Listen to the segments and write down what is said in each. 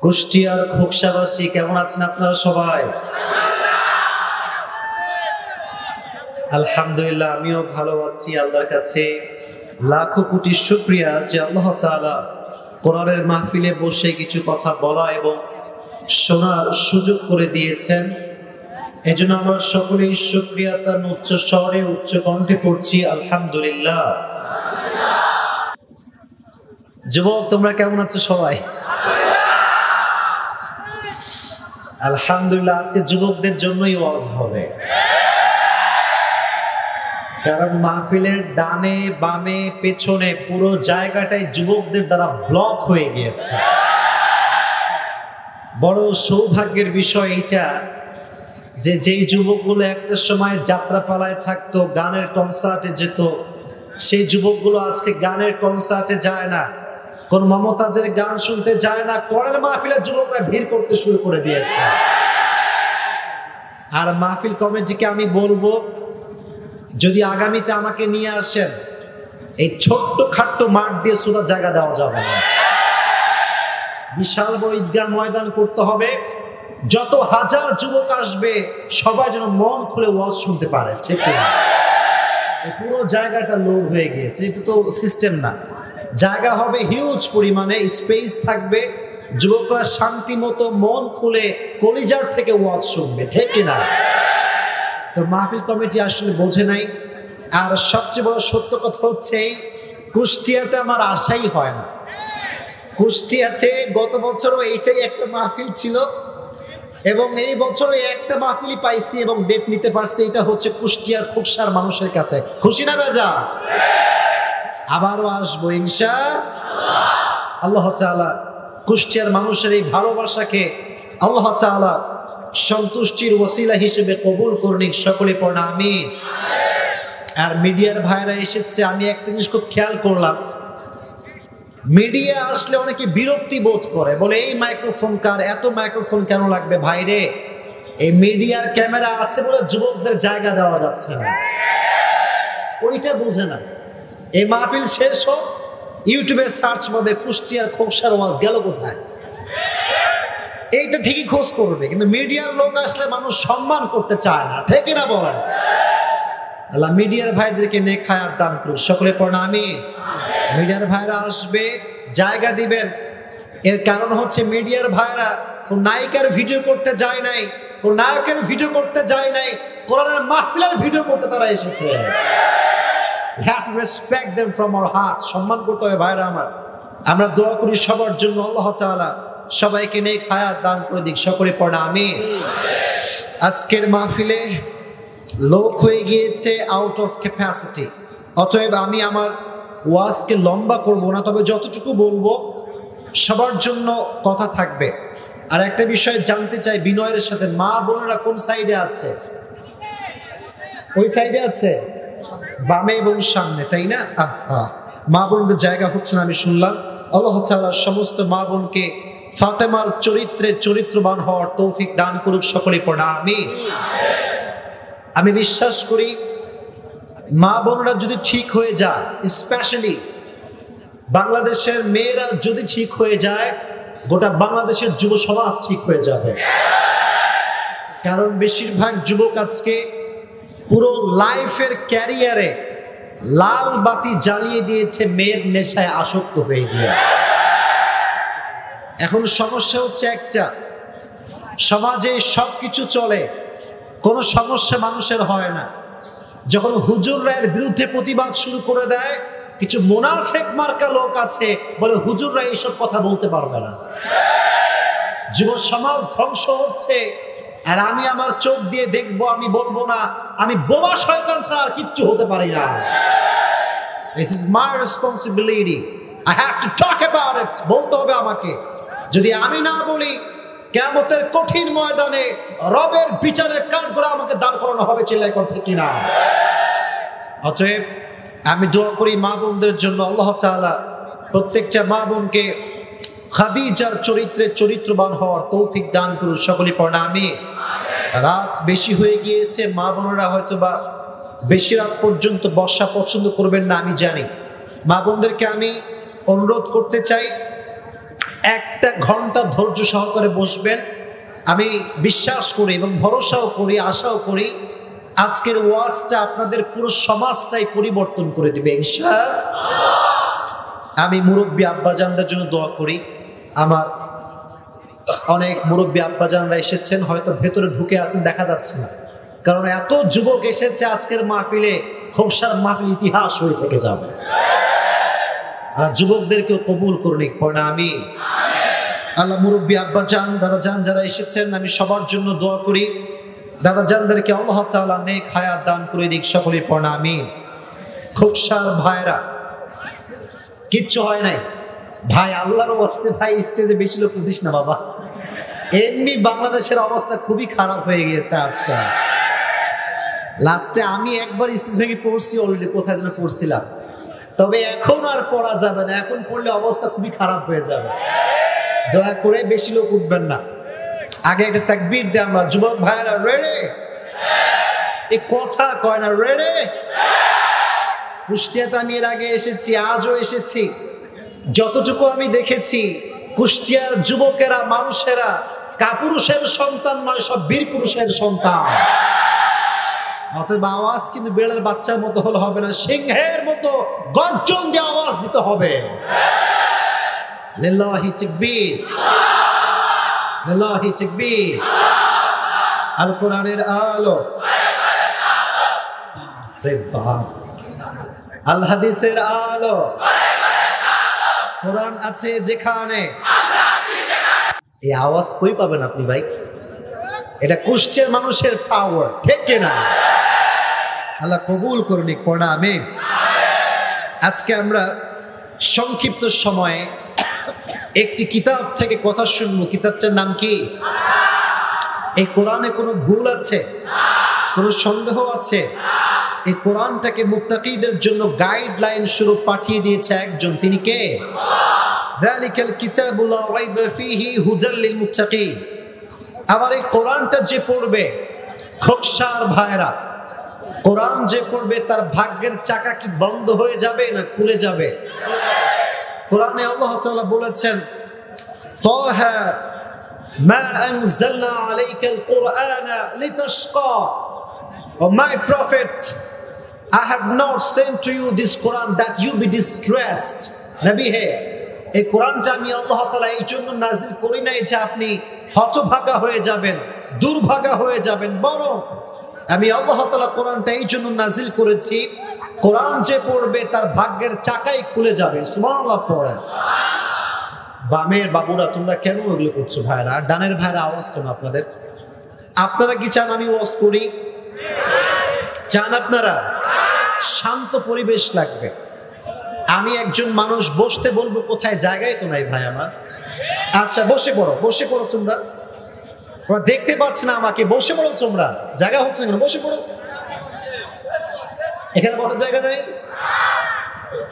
কুষ্টিয়ার খোকসাবাসী কেমন আছেন আপনারা সবাই? আলহামদুলিল্লাহ, আমিও ভালো আছি। আল্লাহর কাছে লাখো কোটি শুকরিয়া যে আল্লাহ তাআলা কোরআনের মাহফিলে বসে কিছু কথা বলা এবং শোনার সুযোগ করে দিয়েছেন। এজন্য আমরা সকলেই শুকরিয়া তার উচ্চ স্বরে উচ্চ কণ্ঠে পড়ছি আলহামদুলিল্লাহ। যুবক, তোমরা কেমন আছো সবাই? আলহামদুলিল্লাহ। আজকে যুবকদের জন্যই ওয়াজ হবে, কারণ মাহফিলের ডানে বামে পেছনে পুরো জায়গাটাই যুবকদের দ্বারা ব্লক হয়ে গিয়েছে। বড় সৌভাগ্যের বিষয় এইটা যে যেই যুবকগুলো একটা সময় যাত্রাপালায় থাকতো, গানের কনসার্টে যেত, সেই যুবকগুলো আজকে গানের কনসার্টে যায় না, কোন মমতাজের গান শুনতে যায় না। কোরআনের মাহফিলের যুবকরা ভিড় করতে শুরু করে দিয়েছে। আর মাহফিল কমিটিকে আমি বলবো, যদি আগামীতে আমাকে নিয়ে আসেন, এই ছোট্ট খাট্ট মাঠ দিয়ে সুদা জায়গা দেওয়া যাবে না, বিশাল বড় ঈদগাহ ময়দান করতে হবে। যত হাজার যুবক আসবে সবাই যেন মন খুলে ওয়াজ শুনতে পারে। ঠিক না? পুরো জায়গাটা লোড হয়ে গিয়েছে, এটা তো সিস্টেম না। জায়গা হবে হিউজ পরিমাণে, স্পেস থাকবে, যুবকরা শান্তি মতো মন খুলে কলিজার থেকে ওয়াজ শুনবে। ঠিক কিনা? তো মাহফিল কমিটি আসলে বোঝে নাই। আর সবচেয়ে বড় সত্য কথা হচ্ছে, এই কুষ্টিয়াতে আমার আশাই হয় না। কুষ্টিয়াতে গত বছরও এইটাই একটা মাহফিল ছিল এবং এই বছরও একটা মাহফিলই পাইছি এবং ডেট নিতে পারছি। এটা হচ্ছে কুষ্টিয়ার খোকসার মানুষের কাছে। খুশি না বেজা? আবারও আসবো ইনশাআল্লাহ। আল্লাহ তাআলা কুষ্টিয়ার মানুষের এই ভালোবাসাকে আল্লাহ তাআলা সন্তুষ্টির ওসিলা হিসেবে কবুল করুন। সকলে পড়া আমিন। আর মিডিয়ার ভাইরা এসেছে, আমি একটা জিনিস খুব খেয়াল করলাম, মিডিয়া আসলে অনেকে বিরক্তি বোধ করে, বলে এই মাইক্রোফোন কার, এত মাইক্রোফোন কেন লাগবে? ভাইরে, এই মিডিয়ার ক্যামেরা আছে বলে যুবকদের জায়গা দেওয়া যাচ্ছে না, ওইটা বুঝে না। এই মাহফিল শেষ হোক, ইউটিউবে সার্চ করবে কুষ্টিয়ার খোকসার ওয়াজ গেল কোথায়, এইটা ঠিকই খোঁজ করবে। কিন্তু মিডিয়ার লোক আসলে মানুষ সম্মান করতে চায় না। ঠিক না বলেন? আল্লাহ মিডিয়ার ভাইদেরকে নেক হায়াত দান করুন। সকলে পড়া আমিন। মিডিয়ার ভাইরা আসবে, জায়গা দিবেন। এর কারণ হচ্ছে মিডিয়ার ভাইরা কোন নায়িকার ভিডিও করতে যায় নাই, কোন নায়কের ভিডিও করতে যায় নাই, কোরআনের মাহফিলের ভিডিও করতে তারা এসেছে। We have to respect them from our heart. সম্মান করতে হবে ভাইরা আমার। আমরা দোয়া করি সবার জন্য, আল্লাহ তাআলা সবাইকে নেক হায়াত দান করে দিক। সকলে পড়া আমিন। আজকের মাহফিলে লোক হয়ে গিয়েছে আউট অফ ক্যাপাসিটি, অতএব আমি আমার ওয়াজকে লম্বা করব না, তবে যতটুকু বলবো সবার জন্য কথা থাকবে। আর একটা বিষয় জানতে চাই বিনয়ের সাথে, মা বোনেরা কোন সাইডে আছে? ওই সাইডে আছে, বামে এবং সামনে, তাই না? মা বোনদের জায়গা হচ্ছে না আমি শুনলাম। আল্লাহ তাআলা সমস্ত মা বোনকে ফাতেমার চরিত্রে চরিত্রবান হওয়ার তৌফিক দান করুক। সকলে পড়া আমিন। আমি বিশ্বাস করি মা বোনরা যদি ঠিক হয়ে যায়, স্পেশালি বাংলাদেশের মেয়েরা যদি ঠিক হয়ে যায়, গোটা বাংলাদেশের যুব সমাজ ঠিক হয়ে যাবে। কারণ বেশিরভাগ যুবক আজকে পুরো লাইফের ক্যারিয়ারে লাল বাতি জ্বালিয়ে দিয়েছে মেয়ের নেশায় আসক্ত হয়ে গিয়ে। এখন সমস্যা হচ্ছে একটা, সমাজে সবকিছু চলে, কোনো সমস্যা মানুষের হয় না। যখন হুজুররা এর বিরুদ্ধে প্রতিবাদ শুরু করে দেয়, কিছু মুনাফিক মার্কা লোক আছে বলে হুজুররা এইসব কথা বলতে পারবে না। যুব সমাজ ধ্বংস হচ্ছে, আর আমি আমার চোখ দিয়ে দেখবো, আমি বলবো না আমি বোবা শয়তান ছাড়া আর কিচ্ছু হতে পারি না। This is my responsibility. I have to talk about it. বলতে হবে আমাকে। যদি আমি না বলি, কিয়ামতের কঠিন ময়দানে রবের বিচারের কাঠগড়ায় আমাকে দাঁড় করানো হবে। চিল্লায় কোন ঠিক কিনা? অতএব আমি দোয়া করি মা বোনদের জন্য, আল্লাহ তাআলা প্রত্যেকটা মা বোনকে খাদিজার চরিত্রে চরিত্রবান হওয়ার তৌফিক দান করুন। সকলে পড়া আমিন। রাত বেশি হয়ে গিয়েছে, মা বোনেরা হয়তো বা বেশি রাত পর্যন্ত বসা পছন্দ করবেন না, আমি জানি। মা বোনদেরকে আমি অনুরোধ করতে চাই, একটা ঘন্টা ধৈর্য সহকারে বসবেন। আমি বিশ্বাস করি এবং ভরসাও করি, আশাও করি আজকের ওয়াজটা আপনাদের পুরো সমাজটাই পরিবর্তন করে দিবে ইনশাআল্লাহ। আমি মুরব্বী আব্বাজানদের জন্য দোয়া করি। আমার অনেক মুরব্বী আব্বাজানরা এসেছেন, হয়তো ভেতরে ঢুকে আছেন, দেখা যাচ্ছে না, কারণ এত যুবক এসেছে আজকের মাহফিলে, খোকসার মাহফিল ইতিহাস হয়ে থেকে যাবে। আর যুবকদেরকেও কবুল করুন, পড়া আমিন। আল্লাহ মুরব্বী আব্বাজান, দাদাজান যারা এসেছেন, আমি সবার জন্য দোয়া করি। দাদাজানদেরকে আল্লাহ তাআলা নেক হায়াত দান করে দিক, সকলে পড়া আমিন। খোকসার ভাইরা, কিচ্ছু হয় নাই ভাই, আল্লাহর ওয়াস্তে ভাই স্টেজে বেশি লোক উঠিস না বাবা। এমনি বাংলাদেশের অবস্থা খুবই খারাপ হয়ে গিয়েছে আজকাল। লাস্টে আমি একবার স্টেজ ভেঙে পড়ছি অলরেডি, কোথায় যেন পড়ছিলাম, তবে এখন আর পড়া যাবে না, এখন পড়লে অবস্থা খুবই খারাপ হয়ে যাবে। দয়া করে বেশি লোক উঠবেন না। আগে একটা তাকবীর দে আমরা, যুবক ভাইরা রেডি? এই কথা কয় না, রেডি? কুষ্টিয়াতে আমি এর আগে এসেছি, আজও এসেছি, যতটুকু আমি দেখেছি কুষ্টিয়ার যুবকেরা, মানুষেরা কাপুরুষের সন্তান নয়, সব বীর পুরুষের সন্তান। অতএব আওয়াজ কিন্তু বেড়ার বাচ্চার মতো হলে হবে না, সিংহের মতো গর্জন দিয়ে আওয়াজ দিতে হবে। লিল্লাহি তাকবীর, লিল্লাহি তাকবীর। আল কোরআনের আলো, রে বাপ, আল হাদিসের আলো। কোরআন আছে যেখানে, এই আওয়াজ কই পাবেন আপনি ভাই? এটা কুষ্টিয়ার মানুষের পাওয়ার, ঠিক কিনা? আল্লাহ কবুল করুন, পড়া আমিন। আজকে আমরা সংক্ষিপ্ত সময়ে একটি কিতাব থেকে কথা শুনবো। কিতাবটার নাম কি? এই কোরআনে কোনো ভুল আছে? কোনো সন্দেহ আছে? এই কোরআনটাকে মুত্তাকিদের জন্য গাইডলাইন স্বরূপ পাঠিয়ে দিয়েছে একজন, তিনি কে? যালিকাল কিতাবু লা রাইবা ফীহি হুদাল লিল মুত্তাকিন। আবার এই কোরআনটা যে পড়বে, খোকসার ভাইরা, কোরআন যে পড়বে তার ভাগ্যের চাকা কি বন্ধ হয়ে যাবে না খুলে যাবে? কোরআনে আল্লাহ তাআলা বলেছেন, তাহা মা আনজালনা আলাইকাল কুরআনা লিতাশকা, O my prophet, I have not sent to you this Quran that you be distressed. নবী হে, এই কোরআনটা আমি আল্লাহ তাআলা এই জন্য নাজিল করি নাই যে আপনি হতভাগা হয়ে যাবেন, দুর্ভাগা হয়ে যাবেন, বরং আমি আল্লাহ তাআলা কোরআনটা এই জন্য নাজিল করেছি, কোরআন যে পড়বে তার ভাগ্যের চাকাই খুলে যাবে। সুবহানাল্লাহ পড়েন। বামের বাবুরা তোমরা কেন এগুলো করছো ভাইরা? ডানের ভাইরা আওয়াজ কেন আপনাদের? আপনারা কি চান আমি ওয়াজ করি? চান আপনারা? শান্ত পরিবেশ লাগবে। আমি একজন মানুষ, বসতে বলবো কোথায়, জায়গায় তো নাই ভাই আমার। আচ্ছা বসে পড়ো, বসে পড়ো তোমরা। ওরা দেখতে পাচ্ছে না আমাকে, বসে পড়ো তোমরা, জায়গা হচ্ছে না, বসে পড়ো। এখানে বসার জায়গা নেই,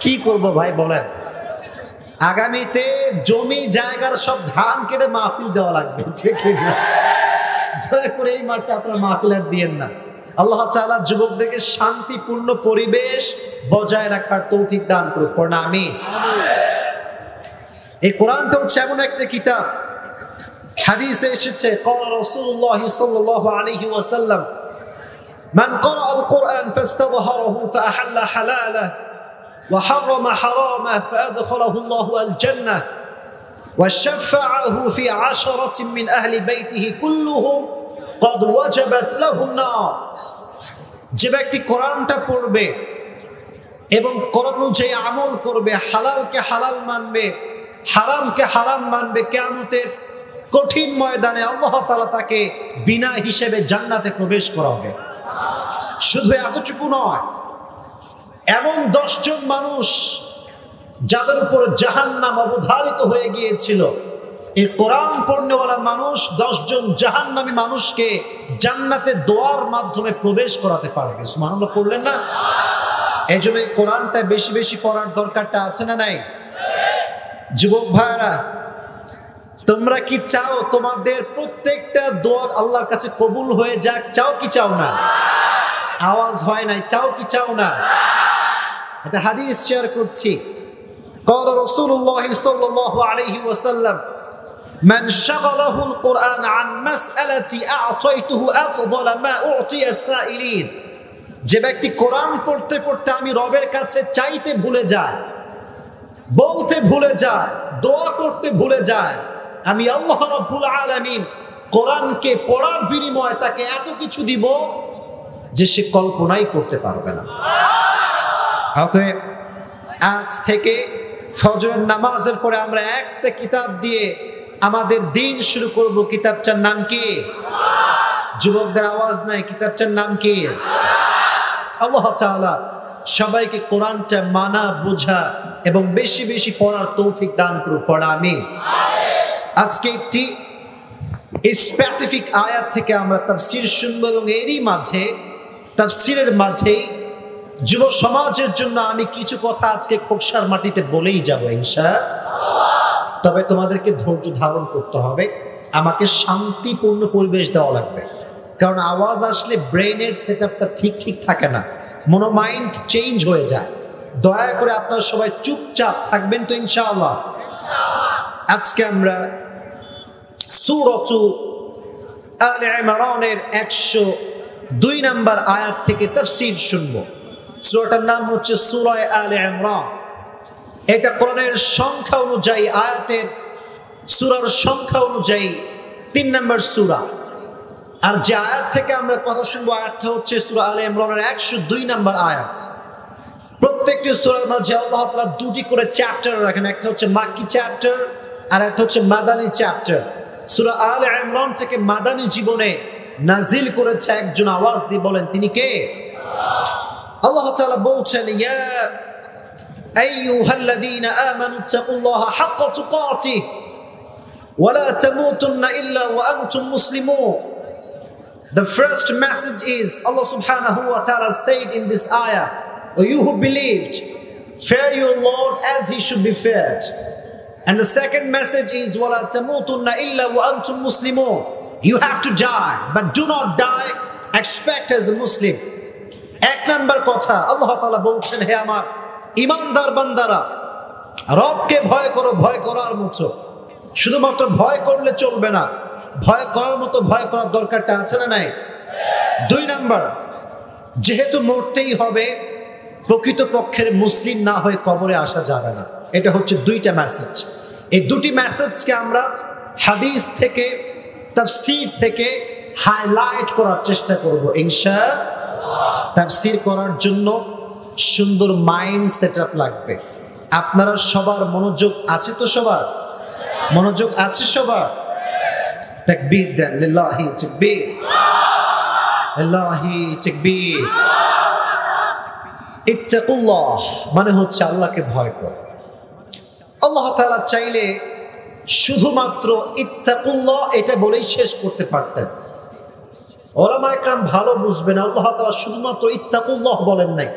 কি করব ভাই বলেন? আগামীতে জমি জায়গার সব ধান কেটে মাহফিল দেওয়া লাগবে, ঠিক না? দয়া করে এই মাঠে আপনারা মাহফিল আর দিয়েন না। আল্লাহ তাআলা যুবকদেরকে শান্তিপূর্ণ পরিবেশ বজায় রাখার তৌফিক দান করুন, পড়না আমিন। এই কোরআনটা হচ্ছে এমন একটা কিতাব, হাদিসে এসেছে, ক্বালা রাসূলুল্লাহ সাল্লাল্লাহু আলাইহি ওয়াসাল্লাম, মান ক্বারা আল কুরআন ফাস্তাযহারাহু ফাআহাল্লা হালালাহ ওয়া হারামা হারামাহ ফাআদখালাহু আল্লাহু আল জান্নাহ ওয়া শাফাআহু ফি 'আশরাতিন মিন আহলি বাইতিহি কুল্লুহুম قد وجبت له النار। যে ব্যক্তি কোরআনটা পড়বে এবং কোরআন অনুযায়ী আমল করবে, হালালকে হালাল মানবে, হারামকে হারাম মানবে, কিয়ামতের কঠিন ময়দানে আল্লাহ তাআলা তাকে বিনা হিসেবে জান্নাতে প্রবেশ করাবে। শুধু এতটুকু নয়, এমন 10 জন মানুষ যাদের উপর জাহান্নাম অবধারিত হয়ে গিয়েছিল, এই কোরআন পড়নেওয়ালা মানুষ 10 জন জাহান্নামী মানুষকে জান্নাতে দোয়ার মাধ্যমে প্রবেশ করাতে পারবে। সুবহানাল্লাহ পড়লেন না? এই জন্য এই কোরআনটা বেশি বেশি পড়ার দরকারটা আছে না নাই? যুবক ভাইরা, তোমরা কি চাও তোমাদের প্রত্যেকটা দোয়া আল্লাহর কাছে কবুল হয়ে যাক? চাও কি চাও না? আওয়াজ হয় নাই, চাও কি চাও না? একটা হাদিস শেয়ার করছি। قال رسول الله صلى الله عليه وسلم من شغله القرآن عن مسألة أعطيته أفضل ما أعطي السائلين যে ব্যক্তি কোরআন পড়তে পড়তে আমি রবের কাছে চাইতে ভুলে যায়, বলতে ভুলে যায়, দোয়া করতে ভুলে যায়, আমি আল্লাহ রাব্বুল আলামিন কোরআনকে পড়ার বিনিময়ে তাকে এত কিছু দিব যে সে কল্পনাই করতে পারবে না। অতএব আজ থেকে ফজরের নামাজের পরে আমরা একটা কিতাব দিয়ে আমাদের দিন শুরু করব। কিতাবটার নাম কি? যুবকদের আওয়াজ নাই, কিতাবটার নাম কি? আল্লাহ তাআলা সবাইকে কোরআনটা মানা, বোঝা এবং বেশি বেশি পড়ার তৌফিক দান করুন। পড়া আমিন। আজকে একটি স্পেসিফিক আয়াত থেকে আমরা তাফসীর শুনবো এবং এরই মাঝে তাফসীরের মাঝেই যুব সমাজের জন্য আমি কিছু কথা আজকে খোকসার মাটিতে বলেই যাব ইনশাআল্লাহ। তবে তোমাদেরকে ধৈর্য ধারণ করতে হবে, আমাকে শান্তিপূর্ণ পরিবেশ দেওয়া লাগবে, কারণ আওয়াজ আসলে ব্রেনের সেটআপটা ঠিক থাকে না, মাইন্ড চেঞ্জ হয়ে যায়। দয়া করে আপনারা সবাই চুপচাপ থাকবেন তো ইনশাআল্লাহ। আজকে আমরা সূরাতু আলে ইমরানের 102 নম্বর আয়াত থেকে তাফসীর শুনবো। সূরাটার নাম হচ্ছে সূরা আলে ইমরান। এটা কোরআনের সংখ্যা অনুযায়ী, আয়াতের সূরার সংখ্যা অনুযায়ী 3 নম্বর সূরা। আর যে আয়াত থেকে আমরা কথা শুনবো আয়াতটা হচ্ছে সূরা আলে ইমরানের 102 নম্বর আয়াত। প্রত্যেকটি সূরার মাঝে আল্লাহ তাআলা দুটি করে চ্যাপ্টার রাখেন, একটা হচ্ছে মাক্কি চ্যাপ্টার আর একটা হচ্ছে মাদানী চ্যাপ্টার। সূরা আলে ইমরান থেকে মাদানী জীবনে নাজিল করেছে একজন, আওয়াজ দিয়ে বলেন তিনি কে? আল্লাহ তাআলা বলছেন, ইয়া আইয়ুহাল্লাযীনা আমানু তাকুল্লাহা হাক্কা তুকাতিহি ওয়া লা তামুতুন্না ইল্লা ওয়া আনতুম মুসলিমুন। The first message is Allah subhanahu wa ta'ala said in this ayah, O you who believed, fear your Lord as he should be feared. And the second message is وَلَا تَمُوتُنَّ إِلَّا وَأَنْتُمْ مُسْلِمُونَ. You have to die, but do not die expect as a Muslim. এক নম্বর কথা আল্লাহ তাআলা বলছেন, হে আমার ঈমানদার বান্দারা, রবকে ভয় করো, ভয় করার মতো। শুধুমাত্র ভয় করলে চলবে না, ভয় করার মতো ভয় করার দরকারটা আছে না নাই? 2 নম্বর, যেহেতু মরতেই হবে, প্রকৃতপক্ষের মুসলিম না হয়ে কবরে আসা যাবে না। এটা হচ্ছে 2টা মেসেজ। এই 2টি মেসেজকে আমরা হাদিস থেকে, তাফসীর থেকে হাইলাইট করার চেষ্টা করব ইনশাআল্লাহ। তাফসীর করার জন্য সুন্দর মাইন্ড সেটআপ লাগবে। আপনারা সবার মনোযোগ আছে তো? সবার মনোযোগ আছে? সবার তাকবীর দেন, লিল্লাহি তাকবীর, লিল্লাহি তাকবীর। ইত্তাকুল্লাহ মানে হচ্ছে আল্লাহকে ভয় কর। আল্লাহ তাআলা চাইলে শুধুমাত্র ইত্তাকুল্লাহ এটা বলেই শেষ করতে পারতেন। ওলামা একরাম ভালো বুঝবেন, আল্লাহ তাআলা শুধুমাত্র ইত্তাকুল্লাহ বলেন নাই,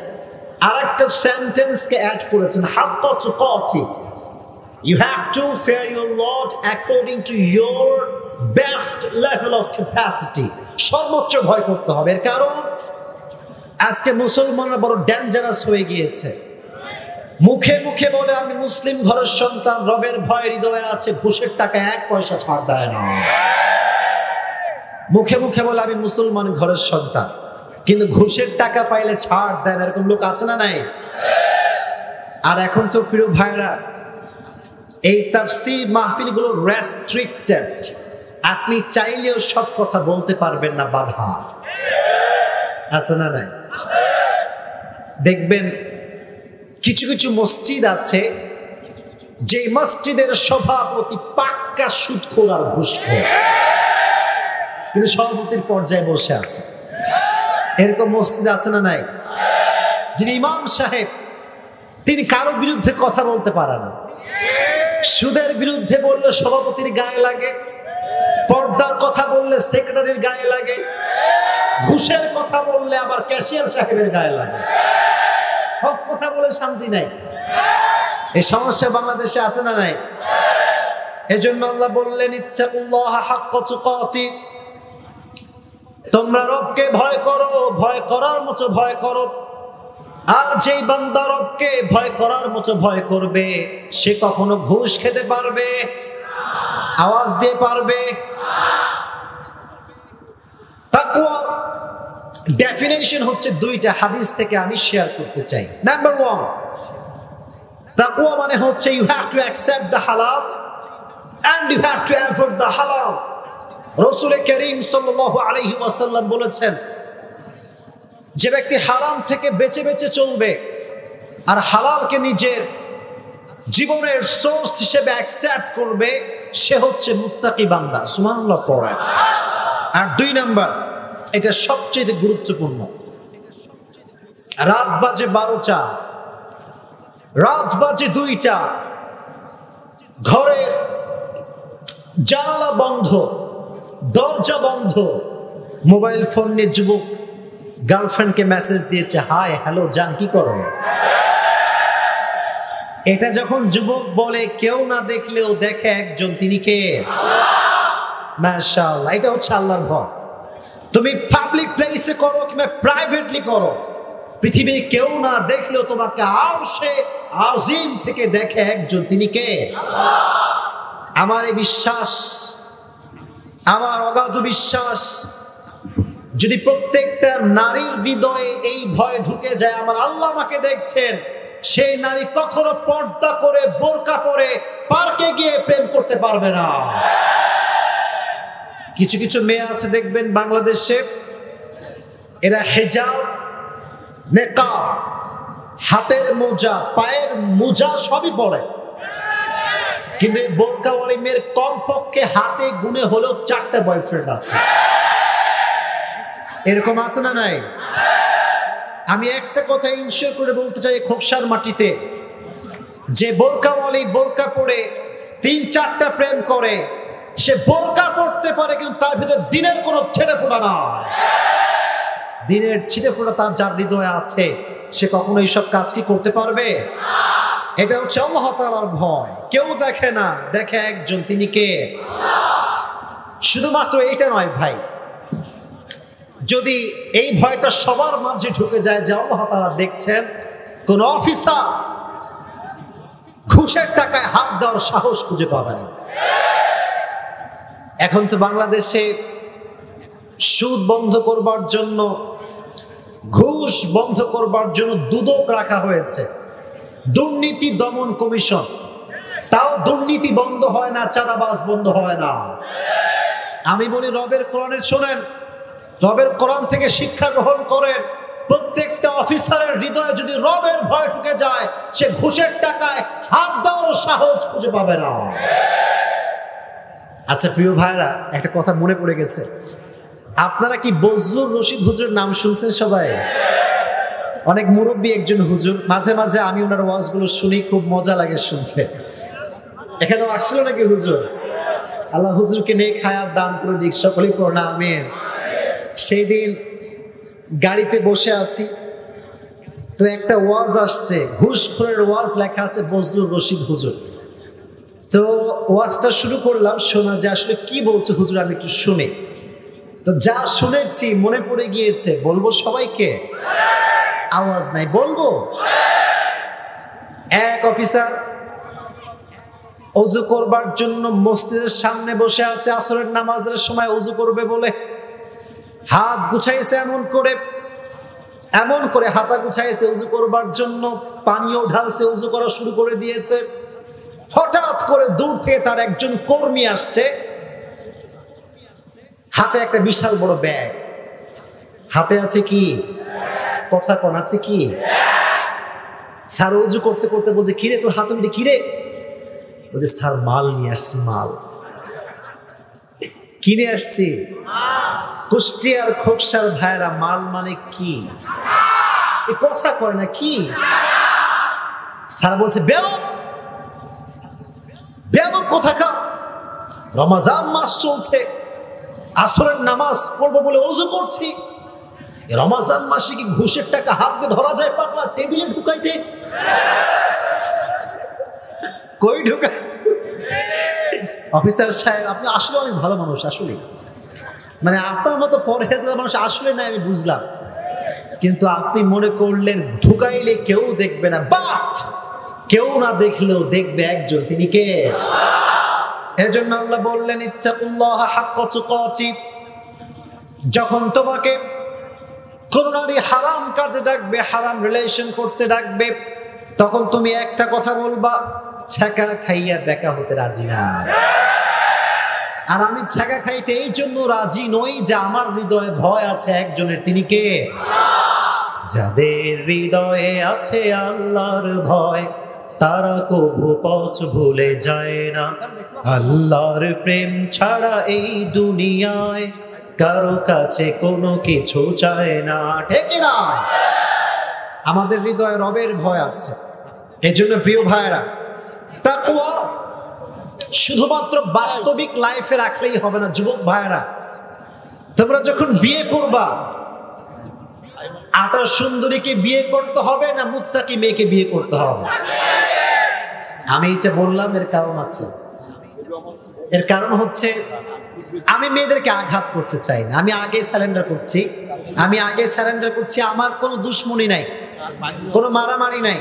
আরেকটা সেন্টেন্সকে অ্যাড করেছেন, হাক্কা তুকাতিহি। You have to fear your Lord according to your best level of capacity. সর্বোচ্চ ভয় করতে হবে। এর কারণ আজকে মুসলমানরা বড় ডেঞ্জারাস হয়ে গিয়েছে। মুখে মুখে বলে আমি মুসলিম ঘরের সন্তান, রবের ভয় হৃদয়ে আছে, ঘুষের টাকা 1 পয়সা ছাড় দেয় না। মুখে মুখে বলে আমি মুসলমান ঘরের সন্তান, কিন্তু ঘুষের টাকা পাইলে ছাড় দেয় না। এরকম লোক আছে না নাই? আর এখন তো প্রিয় ভাইরা, এই তাফসীর মাহফিলগুলো রেস্ট্রিক্টেড। আপনি চাইলেও সব কথা বলতে পারবেন না, বাধা আছে না নাই? দেখবেন কিছু কিছু মসজিদ আছে, যে মসজিদের সভাপতি পাক্কা সুদখোর আর ঘুষখোর, কিন্তু সভাপতির পর্যায়ে বসে আছে। এরকম মসজিদ আছে না নাই? যিনি ইমাম সাহেব, তিনি কারো বিরুদ্ধে কথা বলতে পারে না। সুদের বিরুদ্ধে বললে সভাপতির গায়ে লাগে, পর্দার কথা বললে সেক্রেটারির গায়ে লাগে, ঘুষের কথা বললে আবার ক্যাশিয়ার সাহেবের গায়ে লাগে। সব কথা বলে শান্তি নাই। এই সমস্যা বাংলাদেশে আছে না নাই? এজন্য আল্লাহ বললেন, ইত্তাকুল্লাহ হাক্কা তুকাতিহি, তোমরা রবকে ভয় করো, ভয় করার মতো ভয় করো। আর যেই বান্দা রবকে ভয় করার মতো ভয় করবে, সে কখনো ঘুষ খেতে পারবে? আওয়াজ দিয়ে পারবে? তাকওয়ার ডেফিনেশন হচ্ছে দুইটা, হাদিস থেকে আমি শেয়ার করতে চাই। নাম্বার 1, তাকওয়া মানে হচ্ছে you have to accept the হালাল and you have to avoid the halal. রাসূল করিম সাল্লাল্লাহু আলাইহি ওয়াসাল্লাম বলেছেন, যে ব্যক্তি হারাম থেকে বেঁচে বেঁচে চলবে আর হালালকে নিজের জীবনের সোর্স হিসেবে অ্যাকসেপ্ট করবে, সে হচ্ছে মুত্তাকি বান্দা। সুবহানাল্লাহ পড়ে। আর 2 নাম্বার, এটা সবচেয়ে গুরুত্বপূর্ণ, রাত বাজে 12টা, রাত বাজে 2টা, ঘরের জানালা বন্ধ, দরজা বন্ধ, মোবাইল ফোন নিয়ে যুবক গার্লফ্রেন্ডকে মেসেজ দিয়েছে, হাই হ্যালো জান কি করো? এটা যখন যুবক বলে, কেউ না দেখলেও দেখে একজন, তিনি কে? মাশাআল্লাহ। এটা হচ্ছে আল্লাহর ভয়। তুমি পাবলিক প্লেসে করো কিংবা প্রাইভেটলি করো, পৃথিবীর কেউ না দেখলেও তোমাকে আরশে আজিম থেকে দেখে একজন, তিনি কে? আমার এই বিশ্বাস, আমার অগাধ বিশ্বাস, যদি প্রত্যেকটা নারীর হৃদয়ে এই ভয় ঢুকে যায়, আমার আল্লাহ আমাকে দেখছেন, সেই নারী কখনো পর্দা করে বোরকা পরে পার্কে গিয়ে প্রেম করতে পারবে না। কিছু কিছু মেয়ে আছে দেখবেন বাংলাদেশে, এরা হিজাব, নেকাব, হাতের মোজা, পায়ের মোজা সবই পরে, কিন্তু এই বোরকাওয়ালি মেয়ের কমপক্ষে হাতে গুনে হলেও 4টা বয়ফ্রেন্ড আছে। এরকম আছে না নাই? আমি একটা কথা ইনশিওর করে বলতে চাই, খোকসার মাটিতে যে বোরকাওয়ালি বোরকা পরে 3-4টা প্রেম করে, সে বোরকা পড়তে পারে কিন্তু তার ভিতরে দিনের কোনো ছেটে ফোঁটা না। দিনের ছিটে ফোঁটা তার যার হৃদয়ে আছে, সে কখনো এইসব কাজ কি করতে পারবে? এটা হচ্ছে আল্লাহ তাআলার ভয়। কেউ দেখে না, দেখে একজন, তিনি কে? শুধুমাত্র এইটা নয় ভাই, যদি এই ভয়টা সবার মাঝে ঢুকে যায় যে আল্লাহ তাআলা দেখছেন, কোন অফিসার ঘুষের টাকায় হাত দেওয়ার সাহস খুঁজে পাবে না। এখন তো বাংলাদেশে সুদ বন্ধ করবার জন্য, ঘুষ বন্ধ করবার জন্য দুদক রাখা হয়েছে, দুর্নীতি দমন কমিশন। তাও দুর্নীতি বন্ধ হয় না, চাঁদাবাজ বন্ধ হয় না। আমি বলি, রবের কোরআনের শোনেন, রবের কোরআন থেকে শিক্ষা গ্রহণ করেন। প্রত্যেকটা অফিসারের হৃদয়ে যদি রবের ভয় ঢুকে যায়, সে ঘুষের টাকায় হাত দেওয়ার সাহস খুঁজে পাবে না। আচ্ছা প্রিয় ভাইরা, একটা কথা মনে পড়ে গেছে, আপনারা কি বজলুর রশিদ হুজুরের নাম শুনছেন সবাই? অনেক মুরব্বী একজন হুজুর, মাঝে মাঝে আমি ওনার ওয়াজগুলো শুনি, খুব মজা লাগে শুনতে। এখানেও আসছিল নাকি হুজুর? আল্লাহ হুজুরকে নেক হায়াত দান করে দিক, সকলেই পড়না আমিন। সেই দিন গাড়িতে বসে আছি, তো একটা ওয়াজ আসছে, ঘুষখোরের ওয়াজ, লেখা আছে বজলুর রশিদ হুজুর। তো ওয়াজটা শুরু করলাম শোনা, যে আসলে কি বলছে হুজুর আমি একটু শুনি। তো যা শুনেছি মনে পড়ে গিয়েছে, বলবো সবাইকে? আওয়াজ নাই, বলবো? এক অফিসার ওযু করবার জন্য মসজিদের সামনে বসে আছে, আসরের নামাজের সময় ওযু করবে বলে হাত গুছাইছে, এমন করে হাতা গুছাইছে ওযু করবার জন্য, পানিও ঢালছে, ওযু করা শুরু করে দিয়েছে। হঠাৎ করে দূর থেকে তার একজন কর্মী আসছে, হাতে একটা বিশাল বড় ব্যাগ, হাতে আছে কি? কথা কোন আছে কি? স্যার ওযু করতে করতে বলছে, কিরে তোর হাতে মিটে কিরে? বলছে, স্যার মাল নিয়ে আসছি, মাল কিনে আসছি। কুষ্টিয়ার খোকসার ভাইরা, মাল মানে কি? এ কথা কয় না কি? স্যার বলছে, বেয়াদব, বেয়াদব কোথাকার, রমজান মাস চলছে, আসরের নামাজ পড়বো বলে ওযু করছি, রমজান মাসে কি ঘুষের টাকা হাত দিয়ে ধরা যায়? পাগলা, টেবিলে ঢুকাইতে, কই ঢুকাই? অফিসার সাহেব, আপনি আসলে অনেক ভালো মানুষ, আসলে মানে আপনার মতো পরহেজগার মানুষ আসলে নাই, আমি বুঝলাম। কিন্তু আপনি মনে করলেন ঢুকাইলে কেউ দেখবে না, বাট কেউ না দেখলেও দেখবে একজন, তিনি কে? এজন্য আল্লাহ বললেন ইত্তাকুল্লাহ হাক্কা তুকাতি। যখন তোমাকে কোন নারী হারাম কাজে ডাকবে, হারাম রিলেশন করতে ডাকবে, তখন তুমি একটা কথা বলবা, ছ্যাঁকা খাইয়া বেকা হতে রাজি না। আর আমি ছ্যাঁকা খাইতে এই জন্য রাজি নই যে আমার হৃদয়ে ভয় আছে একজনের, তিনি কে? যাদের হৃদয়ে আছে আল্লাহর ভয়, তারা কবু পথ ভুলে যায় না। আল্লাহর প্রেম ছাড়া এই দুনিয়ায় কারো কাছে কোনো কিছু চায় না, ঠিক না? আমাদের হৃদয়ে রবের ভয় আছে। এজন্য প্রিয় ভাইরা, তাকওয়া শুধুমাত্র বাস্তবিক লাইফে রাখলেই হবে না। যুবক ভাইরা, তোমরা যখন বিয়ে করবা, আটা সুন্দরীকে বিয়ে করতে হবে না মুত্তাকি মেয়েকে বিয়ে করতে হবে? আমি এটা বললাম এর কারণ আছে। এর কারণ হচ্ছে আমি মেয়েদেরকে আঘাত করতে চাই না। আমি আগে সারেন্ডার করছি। আমার কোনো দুশ্মনী নাই, কোনো মারামারি নাই।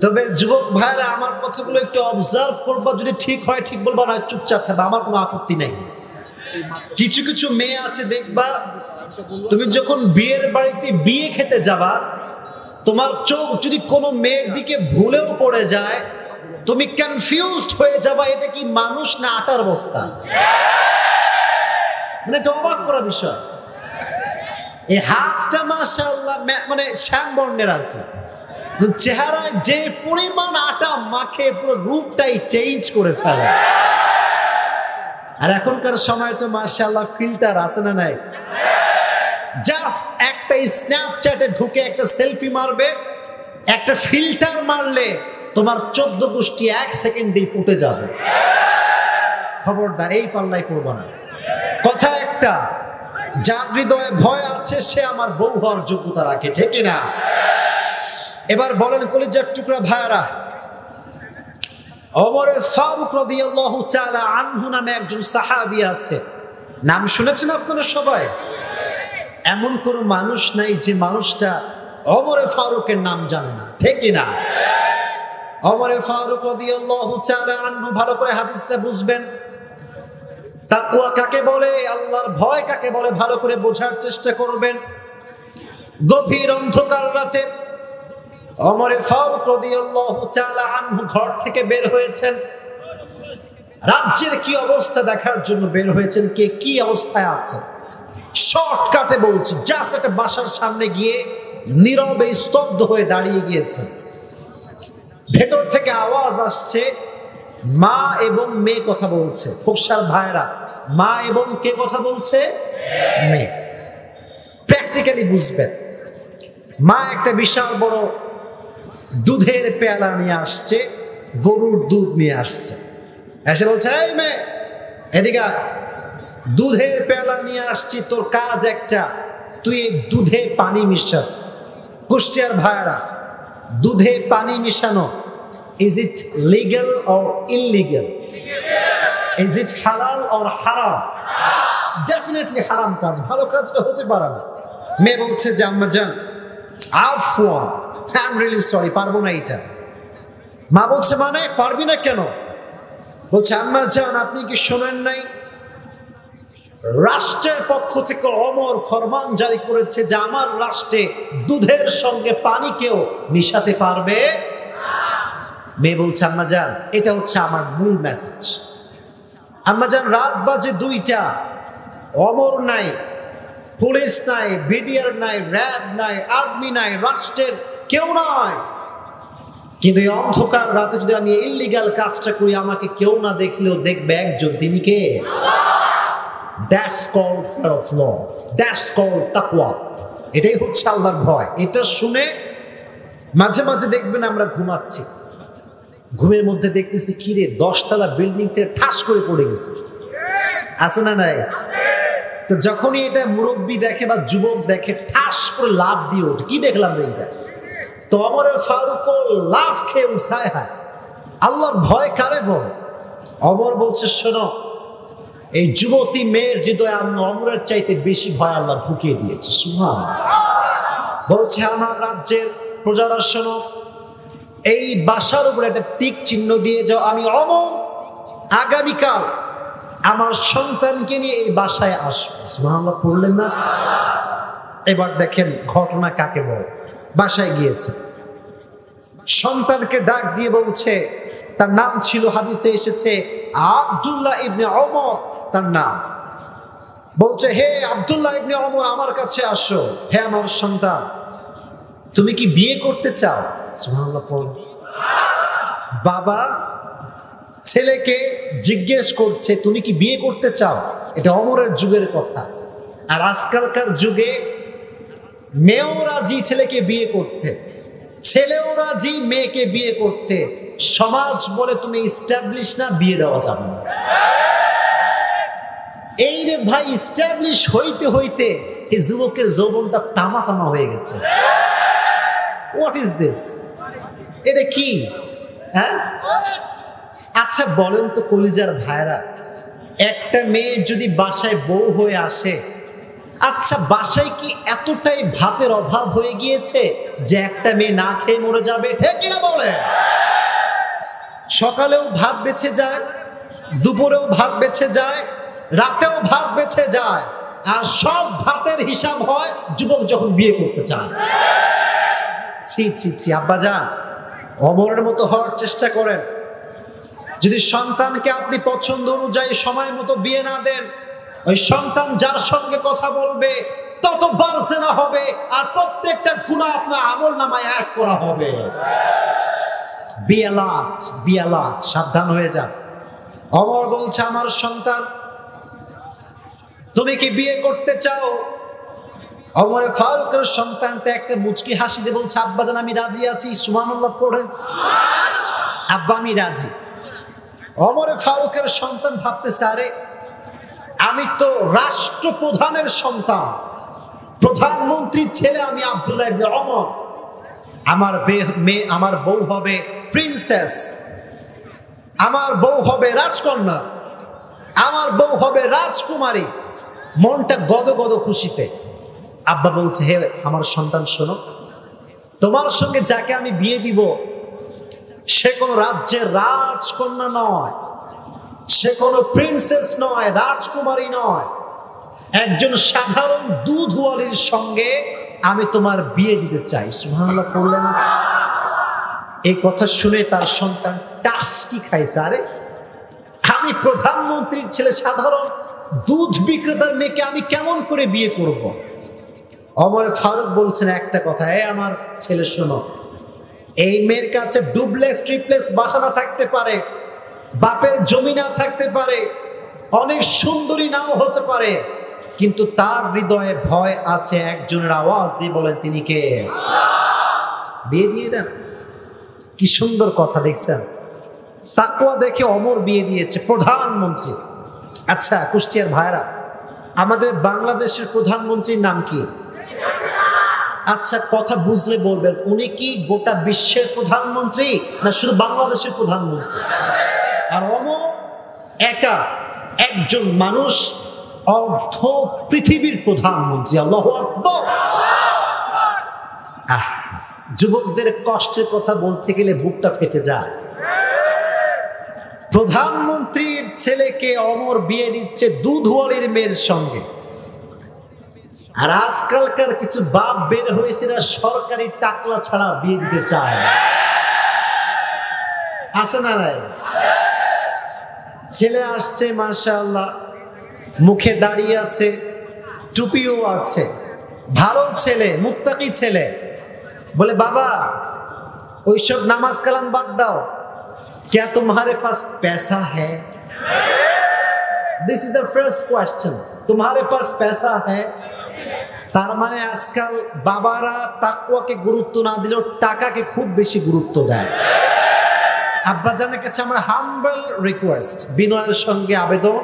তবে যুবক ভাইরা, আমার কথাগুলো একটু অবজার্ভ করবা, যদি ঠিক হয় ঠিক বলবা, না চুপচাপ থাকবা, আমার কোনো আপত্তি নাই। কিছু কিছু মেয়ে আছে দেখবা, তুমি যখন বিয়ের বাড়িতে বিয়ে খেতে যাবা, তোমার চোখ যদি কোনো মেয়ের দিকে ভুলেও পড়ে যায়, তুমি কনফিউজড হয়ে যাবা, এটা কি মানুষ না আটার বস্তা। মানে এটা অবাক করা বিষয়। এই হাতটা মাশাআল্লাহ মানে শ্যামবর্ণের আর কি, চেহারায় যে পরিমাণ আটা মাখে পুরো রূপটাই চেঞ্জ করে ফেলে। আর এখনকার সময় তো মাশাআল্লাহ ফিল্টার আছে না নাই? জাস্ট একটা স্ন্যাপচ্যাটে ঢুকে একটা সেলফি মারবে, একটা ফিল্টার মারলে তোমার 14 গোষ্ঠী 1 সেকেন্ডেই পুটে যাবে। খবরদার, এই পাল্লাই পড়বা না। কথা একটা, যার হৃদয়ে ভয় আছে সে আমার বউ হওয়ার যোগ্যতা রাখে, ঠিক না? এবার বলেন কলিজার টুকরা ভাইরা, ওমর ফারুক রাদিয়াল্লাহু তাআলা আনহু নামে একজন সাহাবী আছে। নাম শুনেছেন আপনারা সবাই? এমন কোনো মানুষ নাই যে মানুষটা ওমর ফারুকের নাম জানে না, ঠিক না? ওমর ফারুক রাদিয়াল্লাহু তাআলা আনহু, ভালো করে হাদিসটা বুঝবেন। তাকওয়া কাকে বলে, আল্লাহর ভয় কাকে বলে, ভালো করে বোঝার চেষ্টা করবেন। গভীর অন্ধকার রাতে ওমর ফারুক রাদিয়াল্লাহু তাআলা আনহু ঘর থেকে বের হয়েছেন। রাজ্যের কি অবস্থা দেখার জন্য বের হয়েছেন, কে কি অবস্থায় আছে। শর্টকাটে বলছি, জাস্ট একটা বাসার সামনে গিয়ে নীরবে স্তব্ধ হয়ে দাঁড়িয়ে গিয়েছেন। ভেতর থেকে আওয়াজ আসছে, মা এবং মেয়ে কথা বলছে। ফোকসার ভাইরা, মা এবং কে কথা বলছে? মেয়ে। প্র্যাকটিক্যালি বুঝবেন, মা একটা বিশাল বড় দুধের পেয়ালা নিয়ে আসছে, গরুর দুধ নিয়ে আসছে। এসে বলছে, এই মেয়ে এদিকে, দুধের পেয়ালা নিয়ে আসছি, তোর কাজ একটা, তুই এই দুধে পানি মিশা। কুষ্টিয়ার ভাইরা, দুধে পানি মিশানো, is it legal or illegal? Is it হালাল অর হারাম? ডেফিনেটলি হারাম কাজ, ভালো কাজটা হতে পারে না। মেয়ে বলছে যে আম্মা জান, Afwan, I am really sorry, পারবো না এটা। মা বলছে, মানে পারবি না কেন? বলছে, আম্মা জান আপনি কি শোনেন নাই, রাষ্ট্রের পক্ষ থেকে ওমর ফরমান জারি করেছে যে আমার রাষ্ট্রে দুধের সঙ্গে পানি কেউ মিশাতে পারবে। মেয়ে বলছে, আম্মা জান এটা হচ্ছে আমার মূল মেসেজ। আম্মা জান রাত বাজে 2টা, ওমর নাই, পুলিশ নাই, বিডিআর নাই, র্যাব নাই, আর্মি নাই, রাষ্ট্রের কেউ নাই, কিন্তু এই অন্ধকার রাতে যদি আমি ইল্লিগাল কাজটা করি, আমাকে কেউ না দেখলেও দেখবে একজন, তিনি কে? That's called fear of law. That's called taqwa. এটাই হচ্ছে আল্লাহর ভয়। এটা শুনে মাঝে মাঝে দেখবেন আমরা ঘুমাচ্ছি, ঘুমের মধ্যে দেখতেছি কিরে 10 তলা বিল্ডিং থেকে ঠাস করে পড়ে গেছে, আছে না নাই? তো যখনই এটা মুরব্বী দেখে বা যুবক দেখে, ঠাস করে লাভ দিয়ে ওঠে, কি দেখলাম রে এটা? তো ওমর ফারুক লাভ খেয়ে উঠায়, হয় আল্লাহর ভয় কারে বলে? ওমর বলছে, শোনো, এই যুবতী মেয়ের হৃদয়ে আমি ওমরের চাইতে বেশি ভয় আল্লাহ ঢুকিয়ে দিয়েছে। সুবহানাল্লাহ। বলছে আমার রাজ্যের প্রজারা শোনো, এই বাসার উপর একটা টিক চিহ্ন দিয়ে যাও, আমি অমর আগামীকাল আমার সন্তানকে নিয়ে এই বাসায় আসবো। সুবহানাল্লাহ পড়লেন না? এবার দেখেন ঘটনা কাকে বলে। বাসায় গিয়েছে, সন্তানকে ডাক দিয়ে বলছে, তার নাম ছিল, হাদিসে এসেছে আব্দুল্লাহ ইবনে ওমর তার নাম। বলছে, হে আব্দুল্লাহ ইবনে ওমর, আমার কাছে আসো। হে আমার সন্তান, তুমি কি বিয়ে করতে চাও? সুবহানাল্লাহ পড়ো। বাবা ছেলেকে জিজ্ঞেস করছে, তুমি কি বিয়ে করতে চাও? এটা ওমরের যুগের কথা। আর আজকালকার যুগে মেয়েও রাজি ছেলেকে বিয়ে করতে, ছেলেও রাজি মেয়েকে বিয়ে করতে। সমাজ বলে তুমি ইস্টাবলিশ না, বিয়ে দেওয়া যাবে না। এই রে ভাই, ইস্টাবলিশ হইতে হইতে এই যুবকের যৌবনটা তামা তামা হয়ে গেছে। What is this? এটা কি? হ্যাঁ, আচ্ছা বলেন তো কলিজার ভাইরা, একটা মেয়ে যদি বাসায় বউ হয়ে আসে, আচ্ছা বাসায় কি এতটাই ভাতের অভাব হয়ে গিয়েছে যে একটা মেয়ে না খেয়ে মরে যাবে? ঠিক কিনা বলে? সকালেও ভাত বেঁচে যায়, দুপুরেও ভাত বেঁচে যায়, রাতেও ভাত বেঁচে যায়, আর সব ভাতের হিসাব হয় যুবক যখন বিয়ে করতে চায়। ছি ছি ছি, আব্বাজান ওমরের মতো হওয়ার চেষ্টা করেন। যদি সন্তানকে আপনি পছন্দ অনুযায়ী সময় মতো বিয়ে না দেন, ওই সন্তান যার সঙ্গে কথা বলবে ততবার জেনা হবে, আর প্রত্যেকটা গুনাহ আপনার আমল নামায় অ্যাড করা হবে। বি অ্যালার্ট, সাবধান হয়ে যান। ওমর বলছে, আমার সন্তান, তুমি কি বিয়ে করতে চাও? ওমরে ফারুকের সন্তানটা একটা মুচকি হাসি দিয়ে বলছে, আব্বাজান আমি রাজি আছি। সুবহানাল্লাহ পড়ে, আব্বা আমি রাজি। ওমরে ফারুকের সন্তান ভাবতেছে, আরে আমি তো রাষ্ট্রপ্রধানের সন্তান, প্রধানমন্ত্রীর ছেলে আমি আব্দুল্লাহ ইবনে ওমর। আমার বউ হবে প্রিন্সেস, আমার বউ হবে রাজকন্যা, আমার বউ হবে রাজকুমারী। মনটা গদগদ খুশিতে। আব্বা বলছে, হে আমার সন্তান শোনো, তোমার সঙ্গে যাকে আমি বিয়ে দিব সে কোনো রাজ্যের রাজকন্যা নয়, সে কোনো প্রিন্সেস নয়, রাজকুমারী নয়, একজন সাধারণ দুধওয়ালির সঙ্গে আমি তোমার বিয়ে দিতে চাই। সুবহানাল্লাহ পড়লেন। এই কথা শুনে তার সন্তান টাসকি খাইছে, আরে আমি প্রধানমন্ত্রীর ছেলে সাধারণ দুধ বিক্রেতার মেয়েকে আমি কেমন করে বিয়ে করব? ওমর ফারুক বলছেন একটা কথা, আমার ছেলে শোনো, এই মেয়ের কাছে ডুপ্লেক্স ট্রিপ্লেক্স বাসা না থাকতে পারে, বাপের জমি না থাকতে পারে, অনেক সুন্দরী নাও হতে পারে, কিন্তু তার হৃদয়ে ভয় আছে। একজনের আওয়াজ দিয়ে বলেন, তিনি কে? বিয়ে দিয়ে দেন। কি সুন্দর কথা দেখছেন? তাকওয়া দেখে ওমর বিয়ে দিয়েছে, প্রধানমন্ত্রী। আচ্ছা কুষ্টিয়ার ভাইরা, আমাদের বাংলাদেশের প্রধানমন্ত্রীর নাম কি? আচ্ছা কথা বুঝলে বলবেন, উনি কি গোটা বিশ্বের প্রধানমন্ত্রী না শুধু বাংলাদেশের প্রধানমন্ত্রী? আর ওমর একা একজন মানুষ, অর্ধ পৃথিবীর প্রধানমন্ত্রী। আল্লাহু আকবার। যুবকদের কষ্টের কথা বলতে গেলে বুকটা ফেটে যায়। প্রধানমন্ত্রীর ছেলেকে ওমর বিয়ে দিচ্ছে দুধওয়ালির মেয়ের সঙ্গে। আর আজকালকার কিছু বাপ বের হয়েছে না, সরকারি টাকলা ছাড়া বিয়ে দিতে চায় না। আছে না নাই? ছেলে আসছে মাশাআল্লাহ, মুখে দাঁড়িয়ে আছে, টুপিও আছে, ভালো ছেলে, মুত্তাকি ছেলে। বলে, বাবা ওইসব নামাজ কালাম বাদ দাও, क्या तुम्हारे पास पैसा है? This is the first question, तुम्हारे पास पैसा है? তার মানে আজকাল বাবারা তাকওয়াকে গুরুত্ব না দিলেও টাকাকে খুব বেশি গুরুত্ব দেয়। আব্বাজানের কাছে আমার হাম্বল রিকোয়েস্ট, বিনয়ের সঙ্গে আবেদন,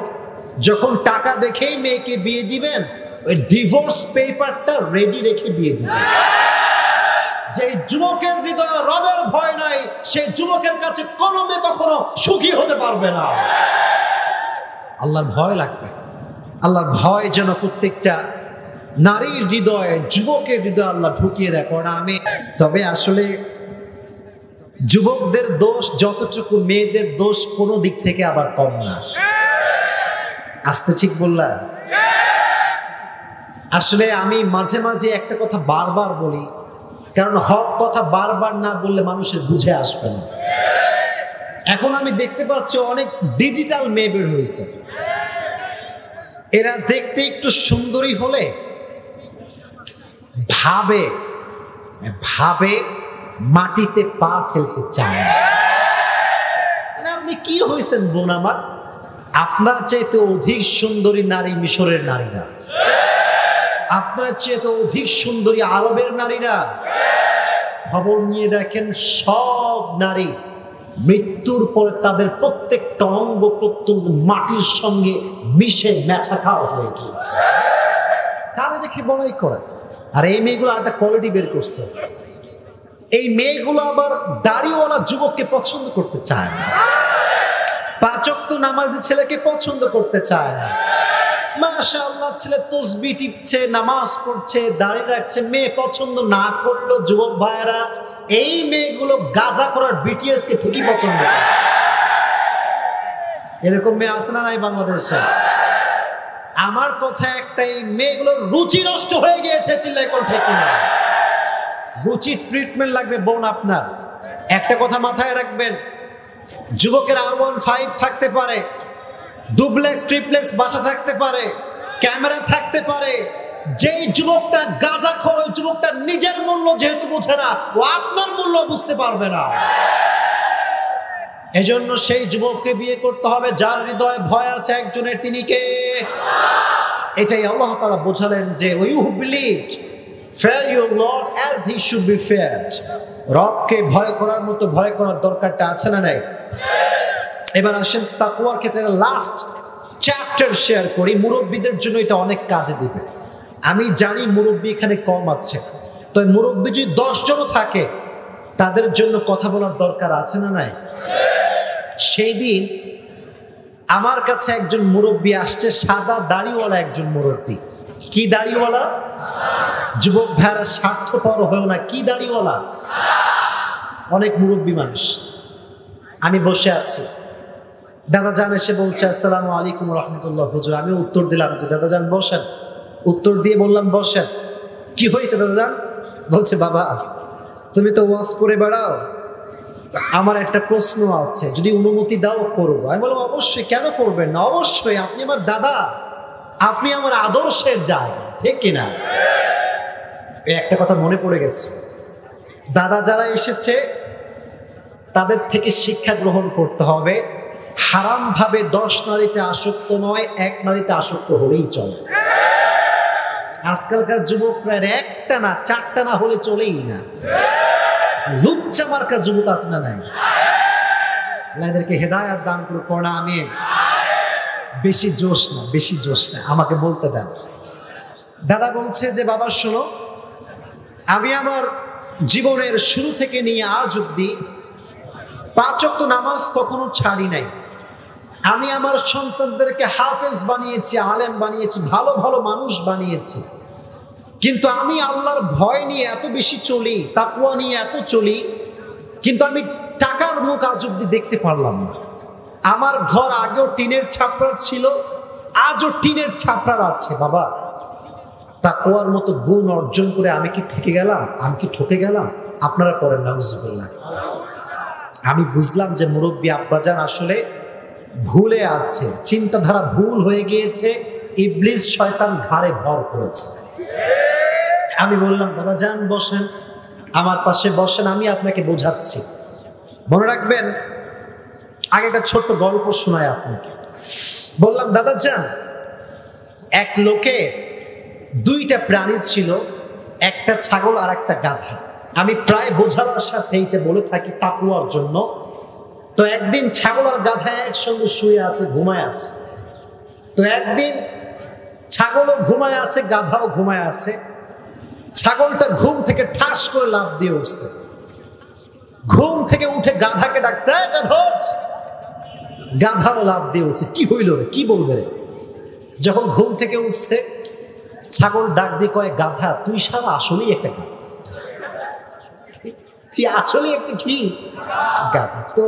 যখন টাকা দেখেই মেয়েকে বিয়ে দিবেন, ওই ডিভোর্স পেপারটা রেডি রেখে বিয়ে দিবেন। যে যুবকের হৃদয়ে রবের ভয় নাই, সেই যুবকের কাছে কোনো মেয়ে কখনো সুখী হতে পারবে না। আল্লাহর ভয় লাগবে। আল্লাহর ভয় যেন প্রত্যেকটা নারীর হৃদয়ে, যুবকের হৃদয়ে আল্লাহ ঢুকিয়ে দেয় পড়া আমি। তবে আসলে যুবকদের দোষ যতটুকু মেয়েদের দোষ কোনো দিক থেকে আবার কম না। আসতে ঠিক বললাম? আসলে আমি মাঝে মাঝে একটা কথা বারবার বলি, কারণ হক কথা বারবার না বললে মানুষের বুঝে আসবে না। এখন আমি দেখতে পাচ্ছি অনেক ডিজিটাল মেয়ে বের হয়েছে, এরা দেখতে একটু সুন্দরী হলে ভাবে ভাবে মাটিতে পা ফেলতে চায় না। আপনি কি হয়েছেন বোন আমার? আপনার চাইতে অধিক সুন্দরী নারী মিশরের নারীরা, আপনার চাইতে অধিক সুন্দরী আরবের নারীরা। খবর নিয়ে দেখেন, সব নারী মৃত্যুর পরে তাদের প্রত্যেকটা অঙ্গ প্রত্যঙ্গ মাটির সঙ্গে মিশে মেছা খাওয়া হয়ে গিয়েছে। কারে দেখে বড়াই করে। আর এই মেয়েগুলো একটা কোয়ালিটি বের করছে, এই মেয়েগুলো আবার দাড়িওয়ালা যুবককে পছন্দ করতে চায় না, 5 ওয়াক্ত নামাজি ছেলেকে পছন্দ করতে চায় না। মাশাআল্লাহ, ছেলে তসবিহ টিপছে, নামাজ পড়ছে, দাড়ি রাখছে, মেয়ে পছন্দ না করলো যুবক ভাইয়েরা এই মেয়েগুলো গাঁজা করার বিটিএস কে ঠিকই পছন্দ করে। এরকম মেয়ে আছে না নাই বাংলাদেশে? আমার কথা একটাই, মেয়েগুলোর রুচি নষ্ট হয়ে গিয়েছে। চিল্লাই কোন ঠিক না? রুচির ট্রিটমেন্ট লাগবে বোন আপনার। একটা কথা মাথায় রাখবেন, যুবকের R15 থাকতে পারে, ডুপ্লেক্স ট্রিপ্লেক্স বাসা থাকতে পারে, ক্যামেরা থাকতে পারে, যেই যুবকটা গাঁজাখোর, ওই যুবকটা নিজের মূল্য যেহেতু বোঝে না, ও আপনার মূল্য বুঝতে পারবে না। এজন্য সেই যুবককে বিয়ে করতে হবে যার হৃদয়ে ভয় আছে একজনের, তিনি কে? এটাই আল্লাহ তাআলা বোঝালেন যে you who believed fear your Lord as he should be feared। রবকে ভয় করার মতো ভয় করার দরকারটা আছে না নাই? এবার আসেন তাকওয়ার ক্ষেত্রে লাস্ট চ্যাপ্টার শেয়ার করি, মুরব্বীদের জন্য এটা অনেক কাজে দিবে। আমি জানি মুরব্বী এখানে কম আছে, তো মুরব্বী যদি 10 জনও থাকে তাদের জন্য কথা বলার দরকার আছে না নাই? সেই দিন আমার কাছে একজন মুরব্বী আসছে, সাদা দাড়িওয়ালা একজন মুরব্বী। কি দাড়িওয়ালা? যুবক ভাইরা স্বার্থপর হয়েও না, কি দাড়িওয়ালা? অনেক মুরব্বী মানুষ। আমি বসে আছি, দাদা জান এসে বলছে আসসালামু আলাইকুম রহমতুল্লাহ হুজুর। আমি উত্তর দিলাম যে দাদা জান বসেন। উত্তর দিয়ে বললাম বসেন। কি হয়েছে দাদা জান? বলছে বাবা তুমি তো ওয়াজ করে বেড়াও, আমার একটা প্রশ্ন আছে, যদি অনুমতি দাও করবো। আমি বললাম অবশ্যই, কেন করবেন না? অবশ্যই, আপনি আমার দাদা, আপনি আমার আদর্শের জায়গা, ঠিক কিনা? একটা কথা মনে পড়ে গেছে, দাদা যারা এসেছে তাদের থেকে শিক্ষা গ্রহণ করতে হবে। হারাম ভাবে 10 নারীতে আসক্ত নয়, 1 নারীতে আসক্ত হলেই চলে। আজকালকার যুবকরা একটা না 4টা না হলে চলেই না। লুচ্চা মার্কা যুবক আছে না নাই? এদেরকে হেদায়েত দান করে পড়া। আমি বেশি জোশ না, বেশি জোশ না, আমাকে বলতে দেন। দাদা বলছে যে বাবা শোনো, আমি আমার জীবনের শুরু থেকে নিয়ে আজ অব্দি 5 ওয়াক্ত নামাজ কখনো ছাড়ি নাই। আমি আমার সন্তানদেরকে হাফেজ বানিয়েছি, আলেম বানিয়েছি, ভালো ভালো মানুষ বানিয়েছি, কিন্তু আমি আল্লাহর ভয় নিয়ে এত বেশি চলি, তাকওয়া নিয়ে এত চলি, কিন্তু আমি টাকার মুখ আজ অব্দি দেখতে পারলাম না। আমার ঘর আগেও টিনের ছাপড়ার ছিল, আজও টিনের ছাপড়ার আছে। বাবা তাকওয়ার মতো গুণ অর্জন করে আমি কি ঠকে গেলাম? আমি কি ঠকে গেলাম? আপনারা পড়েন নাউজুবিল্লাহ। আমি বুঝলাম যে মুরব্বী আব্বাজান আসলে ভুলে আছে, চিন্তাধারা ভুল হয়ে গিয়েছে, ইবলিস শয়তান ঘাড়ে ভর করেছে। আমি বললাম দাদা যান বসেন, আমার পাশে বসেন, আমি আপনাকে বোঝাচ্ছি। মনে রাখবেন, আগে একটা ছোট্ট গল্প শোনায় আপনাকে। বললাম দাদা যান, এক লোকে 2টা প্রাণী ছিল, একটা ছাগল আর একটা গাধা। আমি প্রায় বোঝাবার সাথে এইটা বলে থাকি তাকওয়ার জন্য। তো একদিন ছাগল আর গাধা একসঙ্গে শুয়ে আছে, ঘুমায় আছে। তো একদিন ছাগলও ঘুমায় আছে, গাধাও ঘুমায় আছে। ছাগলটা ঘুম থেকে ঠাস করে লাফ দিয়ে উঠছে, ঘুম থেকে উঠে গাধাকে ডাকছে, গাধাও লাফ দিয়ে উঠছে। কি হইল রে, কি বলবে রে? যখন ঘুম থেকে উঠছে, ছাগল ডাক দিয়ে কয়, গাধা তুই সারা আসলেই একটা গাধা, তুই আসলে একটা কি গাধা। তো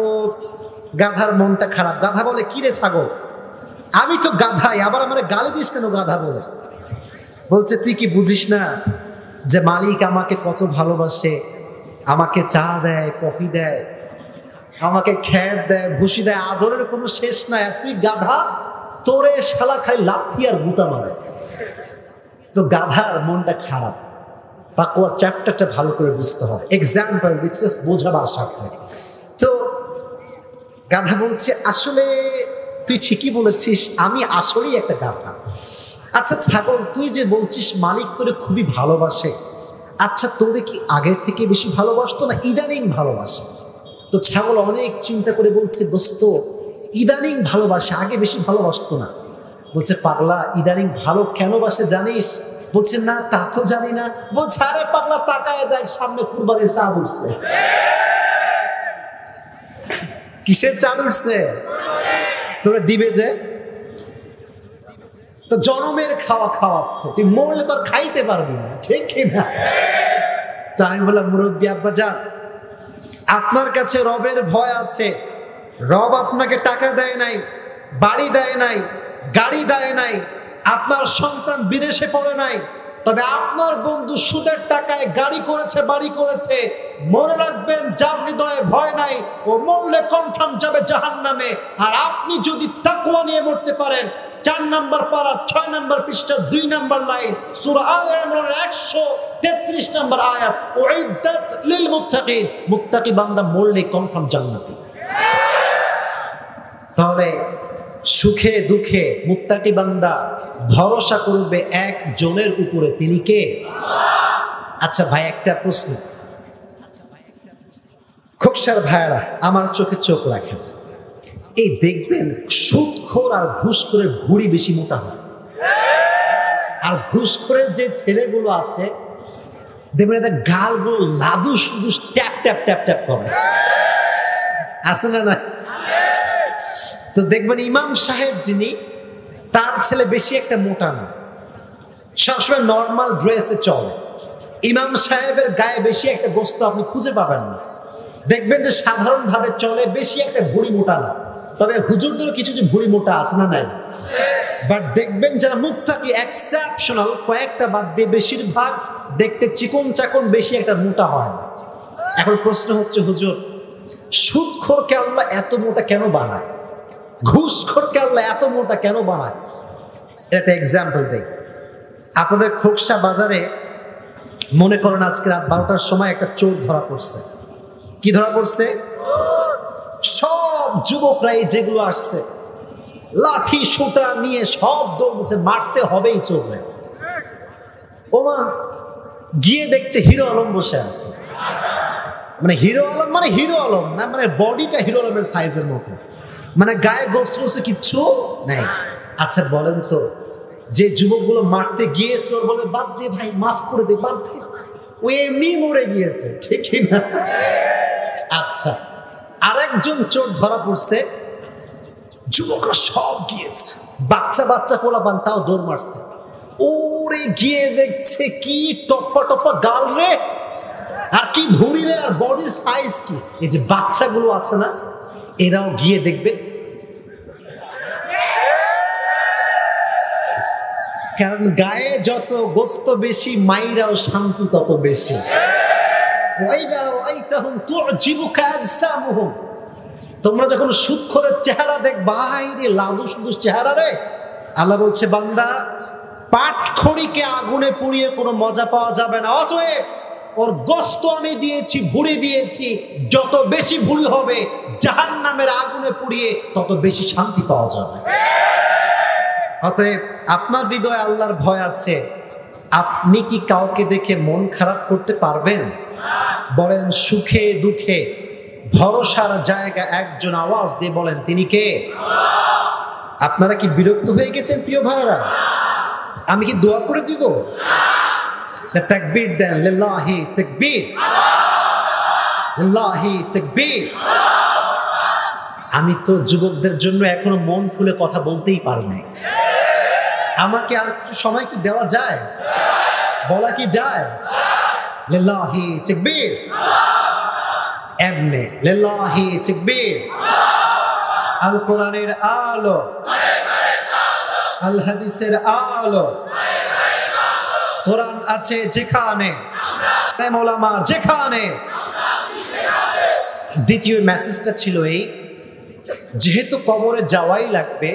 গাধার মনটা খারাপ। গাধা বলে, কি রে ছাগল, আমি তো গাধাই, আবার আমার গালি দিস কেন গাধা বলে? বলছে, তুই কি বুঝিস না যে মালিক আমাকে কত ভালোবাসে, আমাকে চা দেয়, কফি দেয়, আমাকে খ্যার দেয়, ভুসি দেয়, আদরের কোনো শেষ নাই, আর তুই গাধা, তোরে শালা খাই লাথি আর গুতা মারে। তো গাধার মনটা খারাপ। তাকওয়ার চ্যাপ্টারটা ভালো করে বুঝতে হবে, এক্সাম্পল দিচ্ছে বোঝাবার স্বার্থে। তো গাধা বলছে, আসলে তুই ঠিকই বলেছিস, আমি আসলেই একটা গাধা। আচ্ছা ছাগল, তুই যে বলছিস মালিক তোরে খুবই ভালোবাসে, আচ্ছা তোরে কি আগের থেকে বেশি ভালোবাসতো না ইদানিং ভালোবাসে? তো ছাগল অনেক চিন্তা করে বলছে, দোস্ত ইদানিং ভালোবাসে, আগে বেশি ভালোবাসতো না। বলছে, পাগলা ইদানিং ভালো কেন বাসে জানিস? বলছে, না তা তো জানি না। বলছে, আরে পাগলা তাকায় দেখ, সামনে কুরবানির চাঁদ উঠছে। কিসের চাঁদ উঠছে? তোরা দিবে যে, তো জনমের খাওয়া খাওয়াচ্ছে, তুই মরলে তোর খাইতে পারবি না, ঠিক কিনা? তো আমি বললাম, মুরব্বী আব্বা যান, আপনার কাছে রবের ভয় আছে। রব আপনাকে টাকা দেয় নাই, বাড়ি দেয় নাই, গাড়ি দেয় নাই, আপনার সন্তান বিদেশে পড়ে নাই, তবে আপনার বন্ধু সুদের টাকায় গাড়ি করেছে, বাড়ি করেছে। মনে রাখবেন, যার হৃদয়ে ভয় নাই ও মরলে কনফার্ম যাবে জাহান্নামে। আর আপনি যদি তাকওয়া নিয়ে মরতে পারেন, 4 নম্বর পারা 6 নম্বর পৃষ্ঠা 2 নম্বর লাইন সূরা আলে ইমরানের 133 নম্বর আয়াত, উইদ্দাত লিল মুত্তাকিন, মুত্তাকি বান্দা মরলে কনফার্ম জান্নাতি। তাহলে সুখে দুঃখে মুত্তাকি বান্দা ভরসা করবে একজনের উপরে, তিনি কে? আচ্ছা ভাই, একটা প্রশ্ন, খোকসার ভাইরা আমার চোখে চোখ রাখেন, এই দেখবেন সুদখোর আর ঘুষখোরের ভুঁড়ি বেশি মোটা হয়, আর ঘুষখোরের যে ছেলেগুলো আছে দেখবেন এদের গালগুলো লাদুস লুদুস ট্যাপ ট্যাপ ট্যাপ ট্যাপ করে, আছে না? না তো দেখবেন ইমাম সাহেব যিনি, তার ছেলে বেশি একটা মোটা না, সবসময় নর্মাল ড্রেসে চলে। ইমাম সাহেবের গায়ে বেশি একটা গোস্ত আপনি খুঁজে পাবেন না। দেখবেন যে সাধারণভাবে চলে, বেশি একটা ভুঁড়ি মোটা না। তবে হুজুরদেরও কিছু যে ভুঁড়ি মোটা আছে না নাই? বাট দেখবেন যারা মুত্তাকি এক্সেপশনাল, কয়েকটা বাদ দিয়ে বেশিরভাগ দেখতে চিকন চাকন, বেশি একটা মোটা হয় না। এখন প্রশ্ন হচ্ছে, হুজুর সুদখোরকে আল্লাহ এত মোটা কেন বানায়? ঘুষখোরকে আল্লাহ এত মোটা কেন বানায়? একটা এক্সাম্পল দেই। আপনাদের খোকসা বাজারে মনে করেন আজকে রাত 12টার সময় একটা চোর ধরা পড়ছে। কি ধরা পড়ছে? সব যুবকরা এই যেগুলো আসছে লাঠি সোটা নিয়ে সব দৌড়ছে, মারতে হবেই চোররে। ওমা গিয়ে দেখছে হিরো আলম বসে আছে। মানে হিরো আলম মানে হিরো আলম না, মানে বডিটা হিরো আলমের সাইজের মতো, মানে গায়ে গোস্ত কিচ্ছু নেই। আচ্ছা বলেন তো, যে যুবকগুলো মারতে গিয়েছিল ওর বলবে, বাদ দে ভাই, মাফ করে দে, বাদ দে, ও এমনি মরে গিয়েছে, ঠিক না? আচ্ছা, আরেকজন চোর ধরা পড়ছে, যুবকরা সব গিয়েছে, বাচ্চা বাচ্চা পোলাপান তাও দৌড় মারছে। ওরে গিয়ে দেখছে কি টপ্পা টপ্পা গাল রে, আর কি ভুঁড়ি রে, আর বডির সাইজ কি। এই যে বাচ্চাগুলো আছে না, এরাও গিয়ে দেখবে, কারণ গায়ে যত গোস্ত বেশি, মাইরাও শান্তি তত বেশি। তোমরা যখন সুদখোরের চেহারা দেখবা, রে লাদুস লুদুস চেহারা রে, আল্লাহ বলছে, বান্দা পাটখড়িকে আগুনে পুড়িয়ে কোনো মজা পাওয়া যাবে না, অতএব ওর গোস্ত আমি দিয়েছি, ভুঁড়ি দিয়েছি, যত বেশি ভুঁড়ি হবে জাহান্নামের আগুনে পুড়িয়ে তত বেশি শান্তি পাওয়া যাবে। অতএব আপনার হৃদয়ে আল্লাহর ভয় আছে, আপনি কি কাউকে দেখে মন খারাপ করতে পারবেন? বলেন, সুখে দুঃখে ভরসার জায়গা একজন, আওয়াজ দিয়ে বলেন, তিনি কে? আপনারা কি বিরক্ত হয়ে গেছেন প্রিয় ভাইরা? আমি কি দোয়া করে দিব? তাকবীর দেন, লিল্লাহি তাকবীর, লিল্লাহি তাকবীর। আমি তো যুবকদের জন্য এখনো মন খুলে কথা বলতেই পারি নাই। আমাকে আর একটু সময় কি দেওয়া যায়? বলা কি যায়? লিল্লাহি তাকবীর। এমনে লিল্লাহি তাকবীর। আল কোরআনের আলো, আল হাদিসের আলো। কোরআন আছে যেখানে, ওলামা যেখানে। দ্বিতীয় মেসেজটা ছিল এই, যেহেতু কবরে যাওয়াই লাগবে,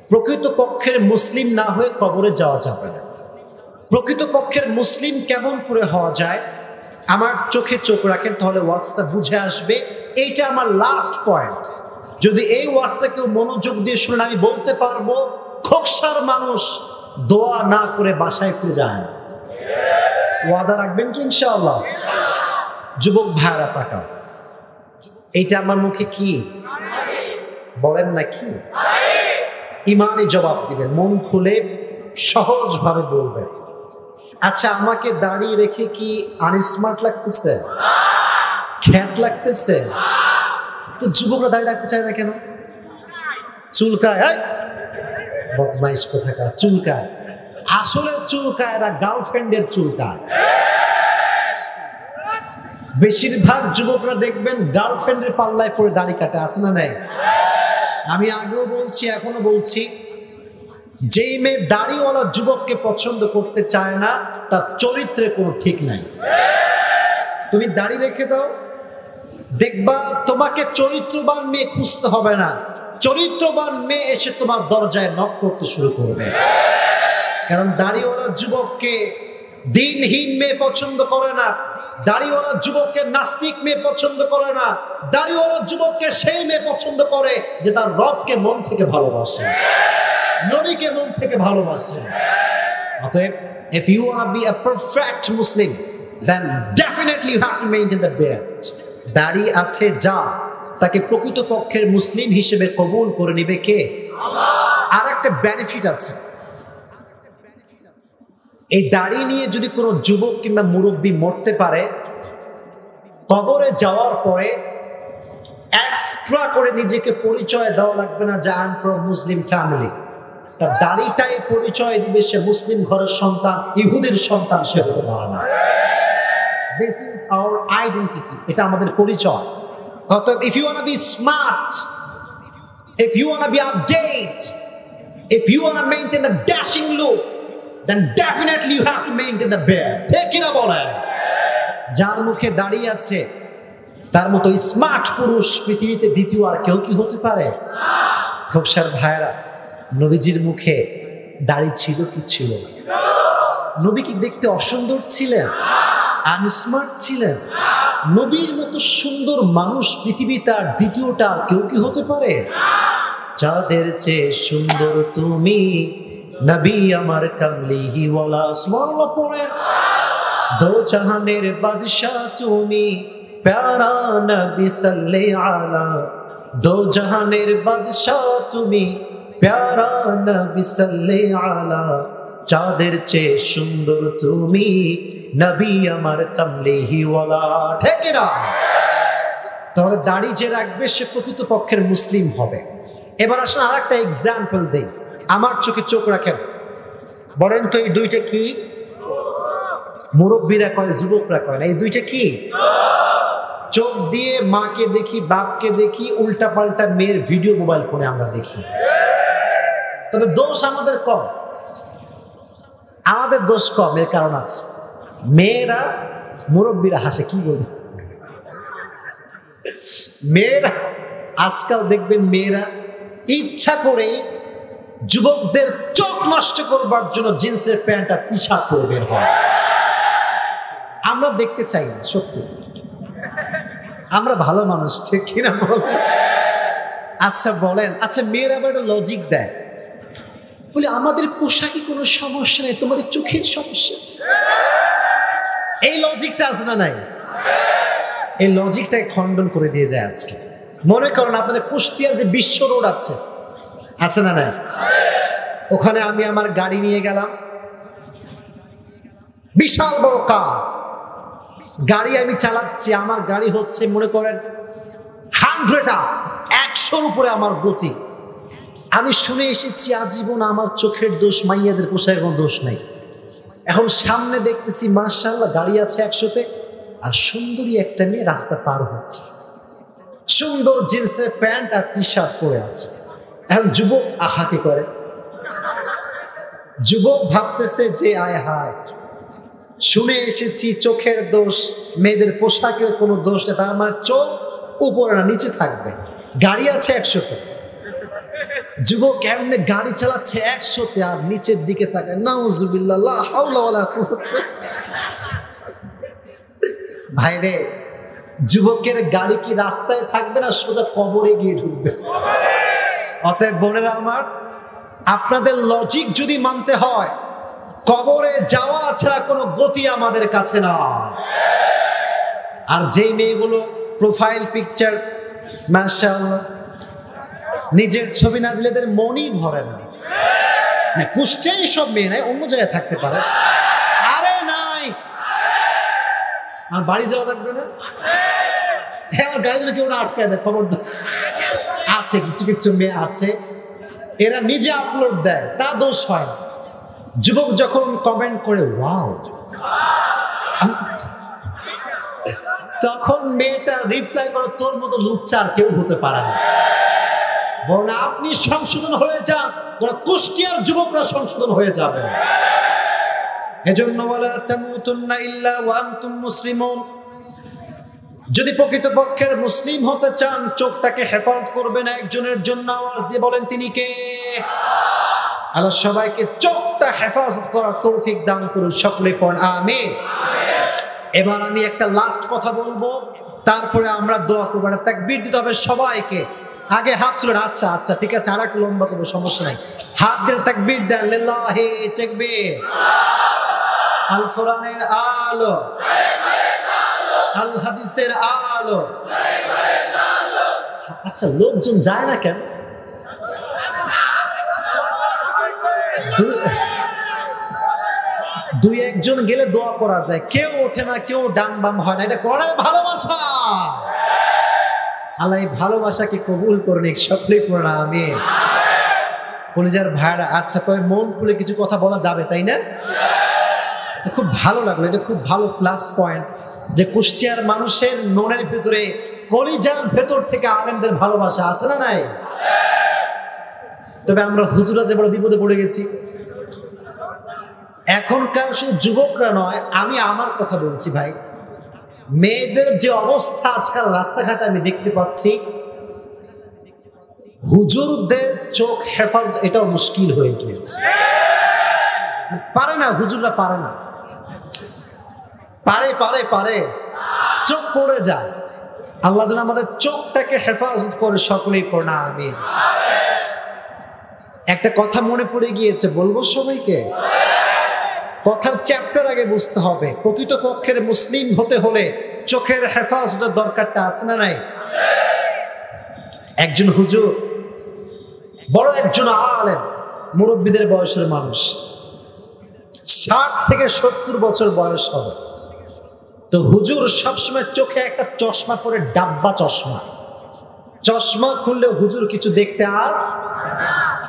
প্রকৃতপক্ষের মুসলিম না হয়ে কবরে যাওয়া যাবে না। প্রকৃতপক্ষের মুসলিম কেমন করে হওয়া যায়, আমার চোখে চোখ রাখেন তাহলে ওয়ার্ডসটা বুঝে আসবে। এইটা আমার লাস্ট পয়েন্ট। যদি এই ওয়ার্ডসটা কেউ মনোযোগ দিয়ে শুনেন, আমি বলতে পারবো খোকসার মানুষ দোয়া না করে বাসায় ফিরে যায় না। ওয়াদা রাখবেন কি ইনশাআল্লাহ? যুবক ভাইরা তাকাও, এইটা আমার মুখে কি বলেন না কি? ইমানই জবাব দিবেন, মন খুলে সহজভাবে বলবেন। আচ্ছা, আমাকে দাঁড়িয়ে রেখে কি আনস্মার্ট লাগতেছে? খ্যাত লাগতেছে? তো যুবকরা দাঁড়িয়ে রাখতে চায় না কেন? চুলকায়, বদমাইশ কোথাকার, চুলকায়। আসলে চুলকায় না, গার্লফ্রেন্ডের চুলকায়। বেশিরভাগ যুবকরা দেখবেন গার্লফ্রেন্ডের পাল্লায় পড়ে দাড়ি কাটে, আছে না নাই? আমি আগেও বলছি, এখনো বলছি, যেই মেয়ে দাড়িওয়ালা যুবককে পছন্দ করতে চায় না, তার চরিত্রে কোনো ঠিক নাই। তুমি দাড়ি রেখে দাও, দেখবা তোমাকে চরিত্রবান মেয়ে খুঁজতে হবে না, চরিত্রবান মেয়ে এসে তোমার দরজায় নক করতে শুরু করবে। কারণ দাড়িওয়ালা যুবককে দিনহীন মেয়ে পছন্দ করে না, দাড়িওয়ালা যুবককে নাস্তিক মেয়ে পছন্দ করে না, দাড়িওয়ালা যুবককে সেই মেয়ে পছন্দ করে যে তার রবকে মন থেকে ভালোবাসে, নবীকে মন থেকে ভালোবাসে। অতএব, if you want to be a perfect Muslim, then definitely you have to maintain the beard. দাড়ি আছে যা, তাকে প্রকৃতপক্ষের মুসলিম হিসেবে কবুল করে নিবে কে? আল্লাহ। আর একটা বেনিফিট আছে, এই দাড়ি নিয়ে যদি কোনো যুবক কিংবা মুরব্বী মরতে পারে, কবরে যাওয়ার পরে এক্সট্রা করে নিজেকে পরিচয় দেওয়া লাগবে না যে I am from Muslim family. তার দাড়িটাই পরিচয় দিবে সে মুসলিম ঘরের সন্তান, ইহুদির সন্তান সে হতে পারে না। দিস ইজ আওয়ার আইডেন্টিটি, এটা আমাদের পরিচয়। অতএব, if you want to be smart, if you want to be update, if you want to maintain the dashing look, then definitely you have to maintain the beard. ঠিক কিনা বলেন? যার মুখে দাঁড়িয়ে আছে তার মতো স্মার্ট পুরুষ পৃথিবীতে দ্বিতীয় আর কেউ কি হতে পারে? খোকসার ভাইরা, নবীজির মুখে দাড়ি ছিল কি ছিল? নবী কি দেখতে অসুন্দর ছিলেন? আনস্মার্ট ছিলেন? নবীর মতো সুন্দর মানুষ পৃথিবীতে আর দ্বিতীয়টা আর কেউ কি হতে পারে? চাঁদের চেয়ে সুন্দর তুমি, নবী আমার কামলিহি ওয়ালা। সুবহানাল্লাহ পড়ে। দো জাহানের বাদশাহ তুমি, প্যারা নবী সাল্লে আলা। দো জাহানের বাদশাহ তুমি, প্যারা নবী সাল্লে আলা। চাঁদের চেয়ে সুন্দর তুমি, নবী আমার কামলিহি ওয়ালা। ঠিক না? তাহলে দাড়ি যে রাখবে সে প্রকৃতপক্ষের মুসলিম হবে। এবার আসলে আর একটা এক্সাম্পল দেই, আমার চোখে চোখ রাখেন, বলেন তো এই দুইটা কি? মুরব্বীরা কয়, যুবকরা কয় না, এই দুইটা কি? চোখ দিয়ে মাকে দেখি, বাপকে দেখি, উল্টা পাল্টা মেয়ের ভিডিও মোবাইল ফোনে আমরা দেখি। তবে দোষ আমাদের কম, আমাদের দোষ কম, এর কারণ আছে। মেয়েরা, মুরব্বীরা হাসে, কি বলবো, মেয়েরা আজকাল দেখবেন মেয়েরা ইচ্ছা করেই যুবকদের চোখ নষ্ট করবার জন্য জিন্সের প্যান্ট আর টি শার্ট পরে বের হয়। আমরা দেখতে চাই না, সত্যি আমরা ভালো মানুষ, ঠিক কিনা বলেন? আচ্ছা বলেন, আচ্ছা মেয়েরা আবার একটা লজিক দেয়, বলে আমাদের পোশাকে কোনো সমস্যা নেই, তোমাদের চোখের সমস্যা। এই লজিকটা আছে না নাই? এই লজিকটাকে খণ্ডন করে দিয়ে যায় আজকে। মনে করেন আপনাদের কুষ্টিয়ার যে বিশ্ব রোড আছে না নাই? ওখানে আমি আমার গাড়ি নিয়ে গেলাম, বিশাল বড় কার গাড়ি আমি চালাচ্ছি, আমার গাড়ি হচ্ছে মনে করেন 100 উপরে আমার গতি। আমি শুনে এসেছি আজীবন আমার চোখের দোষ, মাইয়াদের পোশাকের কোনো দোষ নাই। এখন সামনে দেখতেছি মাশাআল্লাহ গাড়ি আছে 100তে, আর সুন্দরী একটা মেয়ে রাস্তা পার হচ্ছে, সুন্দর জিন্সের প্যান্ট আর টি শার্ট পরে আছে। এখন যুবক আহাকে করে, যুবক ভাবতেছে যে আয় হায়, শুনে এসেছি চোখের দোষ, মেয়েদের পোশাকের কোনো দোষ নেই, তার মানে চোখ উপরে না নিচে থাকবে, গাড়ি আছে 100তে। যুবক এমনি গাড়ি চালাচ্ছে 100তে আর নিচের দিকে তাকায়, নাউজুবিল্লাহ লা হাওলা ওয়ালা কুওয়াতা। ভাইরে, যুবকের গাড়ি কি রাস্তায় থাকবে না সোজা কবরে গিয়ে ঢুকবে? অতএব বোনেরা আমার, আপনাদের লজিক যদি মানতে হয়, কবরে যাওয়া ছাড়া কোনো গতি আমাদের কাছে না। আর যেই মেয়েগুলো প্রোফাইল পিকচার মাশাআল্লাহ নিজের ছবি না দিলে এদের মনই ভরে না। কুষ্টিয়ায় সব মেয়ে নাই, অন্য জায়গায় থাকতে পারে। আরে নাই, আমার বাড়ি যাওয়া লাগবে না? হ্যাঁ, আমার গাড়ি যেন কেউ না আটকায় দেয়, খবর আছে। কিছু কিছু মেয়ে আছে, এরা নিজে আপলোড দেয়, তা দোষ হয়। যুবক যখন কমেন্ট করে ওয়াও, তখন মেয়েটা রিপ্লাই করে তোর মতো লুচ্চার কেউ হতে পারে না। বল আপনি সংশোধন হয়ে যান, কুষ্টিয়ার যুবকরা সংশোধন হয়ে যাবে। এজন্য ওয়ালা তামুতুন্না ইল্লা ওয়া আনতুম মুসলিমুন, যদি প্রকৃতপক্ষের মুসলিম হতে চান চোখটাকে হেফাজত করবেন একজনের জন্য। আওয়াজ দিয়ে বলেন তিনি কে? আল্লাহ সবাইকে চোখটা হেফাজত করার তৌফিক দান করুন, সকলে পড়েন আমিন। এবার আমি একটা লাস্ট কথা বলবো, তারপরে আমরা দোয়া করবো। তাকবীর দিতে হবে সবাইকে। আগে হাত তুলেন। আচ্ছা আচ্ছা ঠিক আছে, আর একটু লম্বা করবো, সমস্যা নাই। হাত দিয়ে তাকবীর দেন, লিল্লাহি তাকবীর। আল কোরআনের আলো, আল হাদিসের আলো। আচ্ছা, লোকজন যায় না কেন? দুই একজন গেলে দোয়া করা যায়, কেউ ওঠে না, কেউ ডান বাম হয় না। এটা কোরআনের ভালোবাসা। আল্লাহ এই ভালোবাসাকে কবুল করে নিক, সকলেই পড়া আমিন। কলিজার ভাইরা, আচ্ছা তবে মন খুলে কিছু কথা বলা যাবে, তাই না? খুব ভালো লাগলো, এটা খুব ভালো প্লাস পয়েন্ট যে কুষ্টিয়ার মানুষের মনের ভেতরে, কলিজার ভেতর থেকে আলেমদের ভালোবাসা আছে না নাই? তবে আমরা হুজুরা যে বড় বিপদে পড়ে গেছি। এখনকার শুধু যুবকরা নয়, আমি আমার কথা বলছি ভাই, মেয়েদের যে অবস্থা আজকাল রাস্তাঘাটে আমি দেখতে পাচ্ছি, হুজুরদের চোখ হেফাজত এটাও মুশকিল হয়ে গিয়েছে। পারে না, হুজুররা পারে না। পারে পারে পারে, চোখ পড়ে যায়। আল্লাহ যেন আমাদের চোখটাকে হেফাজত করে, সকলেই পড়ে না আমিন। একটা কথা মনে পড়ে গিয়েছে, বলবো সবাইকে? কথার চ্যাপ্টার আগে বুঝতে হবে, প্রকৃতপক্ষের মুসলিম হতে হলে চোখের হেফাজতের দরকারটা আছে না নাই? একজন হুজুর, বড় একজন আলেম, মুরব্বীদের বয়সের মানুষ, 60 থেকে 70 বছর বয়স হবে। তো হুজুর সবসময় চোখে একটা চশমা পরে, ডাব্বা চশমা। চশমা খুললে হুজুর কিছু দেখতে আর,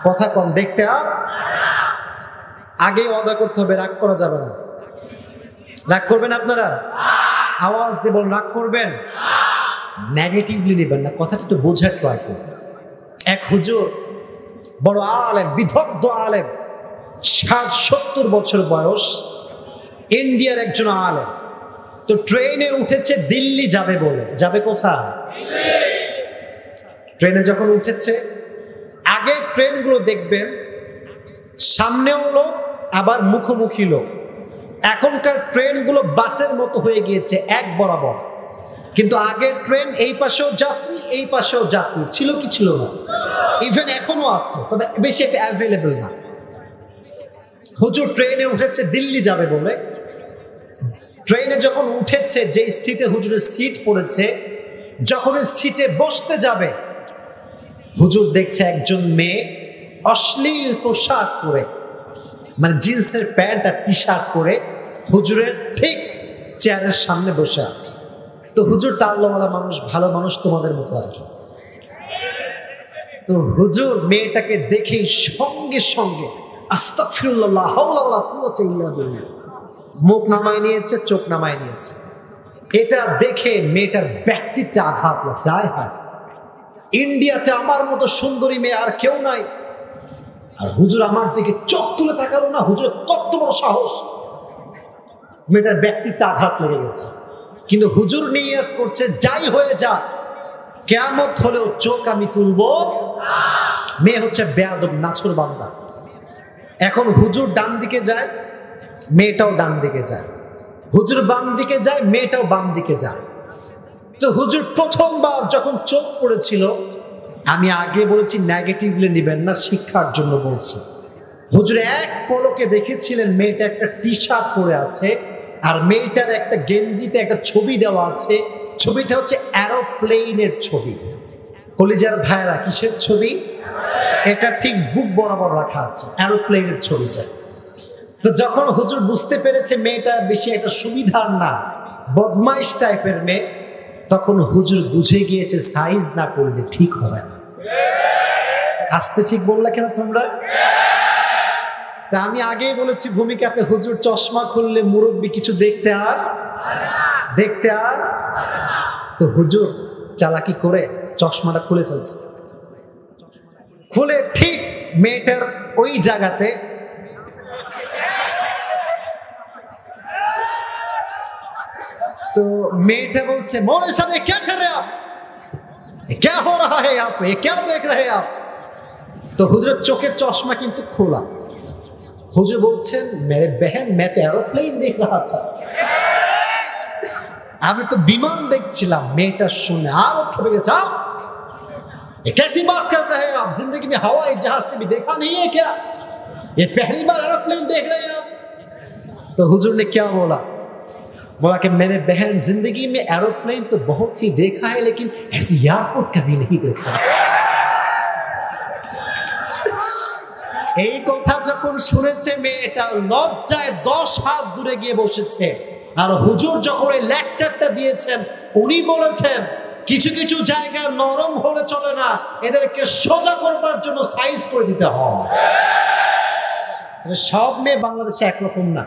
কথা কম, দেখতে আর। আগে ওয়াদা করতে হবে, রাগ করা যাবে না। রাগ করবেন আপনারা? আওয়াজ দিয়ে বলুন, রাগ করবেন? নেগেটিভলি নেবেন না, কথাটা একটু বোঝার ট্রাই করবেন। এক হুজুর, বড় আলেম, বিদগ্ধ আলেম, 60-70 বছর বয়স, ইন্ডিয়ার একজন আলেম। তো ট্রেনে উঠেছে দিল্লি যাবে বলে। যাবে কোথায়? ট্রেনে যখন উঠেছে, আগে ট্রেনগুলো দেখবেন সামনেও লোক, আবার মুখোমুখি লোক। এখনকার ট্রেনগুলো বাসের মতো হয়ে গিয়েছে, এক বরাবর। কিন্তু আগের ট্রেন এই পাশেও যাত্রী, এই পাশেও যাত্রী ছিল কি ছিল না? ইভেন এখনো আছে, তবে বেশি একটা অ্যাভেলেবল না। হুজুর ট্রেনে উঠেছে দিল্লি যাবে বলে। ট্রেনে যখন উঠেছে, যে সিটে হুজুরের সিট পড়েছে, যখন সিটে বসতে যাবে, হুজুর দেখছে একজন মেয়ে অশ্লীল পোশাক পরে, মানে জিন্সের প্যান্ট আর টি শার্ট পরে হুজুরের ঠিক চেয়ারের সামনে বসে আছে। তো হুজুর তা আল্লাহওয়ালা মানুষ, ভালো মানুষ, তোমাদের মতো আর কি। তো হুজুর মেয়েটাকে দেখেই সঙ্গে সঙ্গে আস্তাগফিরুল্লাহ লা হাওলা ওয়ালা কুওয়াতা ইল্লা বিল্লাহ, মুখ নামায় নিয়েছে, চোখ নামায় নিয়েছে। এটা দেখে মেয়েটার ব্যক্তিত্বে আঘাত লাগছে। আয় হায়, ইন্ডিয়াতে আমার মতো সুন্দরী মেয়ে আর কেউ নাই, আর হুজুর আমার দিকে চোখ তুলে তাকালো না, হুজুর কত বড় সাহস। মেয়েটার ব্যক্তিত্বে আঘাত লেগে গেছে, কিন্তু হুজুর নিয়ত করছে যাই হয়ে যাক, কিয়ামত হলেও চোখ আমি তুলবো। মেয়ে হচ্ছে বেয়াদব, নাছর বান্দা। এখন হুজুর ডান দিকে যায়, মেয়েটাও ডান দিকে যায়, হুজুর বাম দিকে যায়, মেয়েটাও বাম দিকে যায়। তো হুজুর প্রথমবার যখন চোখ পড়েছিল, আমি আগে বলেছি নেগেটিভলি নেবেন না, শিক্ষার জন্য বলছি। হুজুর এক পলকে দেখেছিলেন মেয়েটা একটা টি শার্ট পরে আছে, আর মেয়েটার একটা গেঞ্জিতে একটা ছবি দেওয়া আছে। ছবিটা হচ্ছে এরোপ্লেনের ছবি। কলিজার ভাইরা, কিসের ছবি? এটা ঠিক বুক বরাবর রাখা আছে, এরোপ্লেনের ছবিটা। তো যখন হুজুর বুঝতে পেরেছে মেয়েটা বেশি একটা সুবিধার না, বদমাইশ টাইপের মেয়ে, তখন হুজুর বুঝে গিয়েছে সাইজ না করলে ঠিক হবে না। আসতে ঠিক বললা কেন তোমরা? তা আমি আগেই বলেছি ভূমিকাতে, হুজুর চশমা খুললে মুরব্বী কিছু দেখতে আর তো হুজুর চালাকি করে চশমাটা খুলে ফেলছে। খুলে ঠিক মেয়েটার ওই জায়গাতে তো মেয়েটা বলছে, মৌলवी साहब ये क्या कर रहे हैं आप, क्या हो रहा है यहाँ पे, ये क्या देख रहे हैं आप? तो হুজুরের চোখের চশমা কিন্তু খোলা। হুজুর বলছেন, मेरे बहन मैं तो एरोप्लेन देख रहा था, আমি তো বিমান দেখছিলাম। মেয়েটা শুনে আরো খেপে গেছে, ये कैसी बात कर रहे हैं आप, जिंदगी में हवाई जहाज कभी देखा नहीं है क्या, ये पहली बार एरोप्लेन देख रहे हैं आप? तो हुजूर ने क्या बोला कि मेरे बहन जिंदगी में एरोप्लेन तो बहुत ही देखा है, लेकिन ऐसी एयरपोर्ट कभी नहीं देखा। এই কথা যখন শুনেছে মেয়েটা লজ্জায় 10 হাত দূরে গিয়ে বসেছে। আর হুজুর যখন এই লেকচারটা দিয়েছেন, উনি বলেছেন কিছু কিছু জায়গা নরম হলে চলে না, এদেরকে সোজা করবার জন্য সাইজ করে দিতে হয়। সব মেয়ে বাংলাদেশে একরকম না।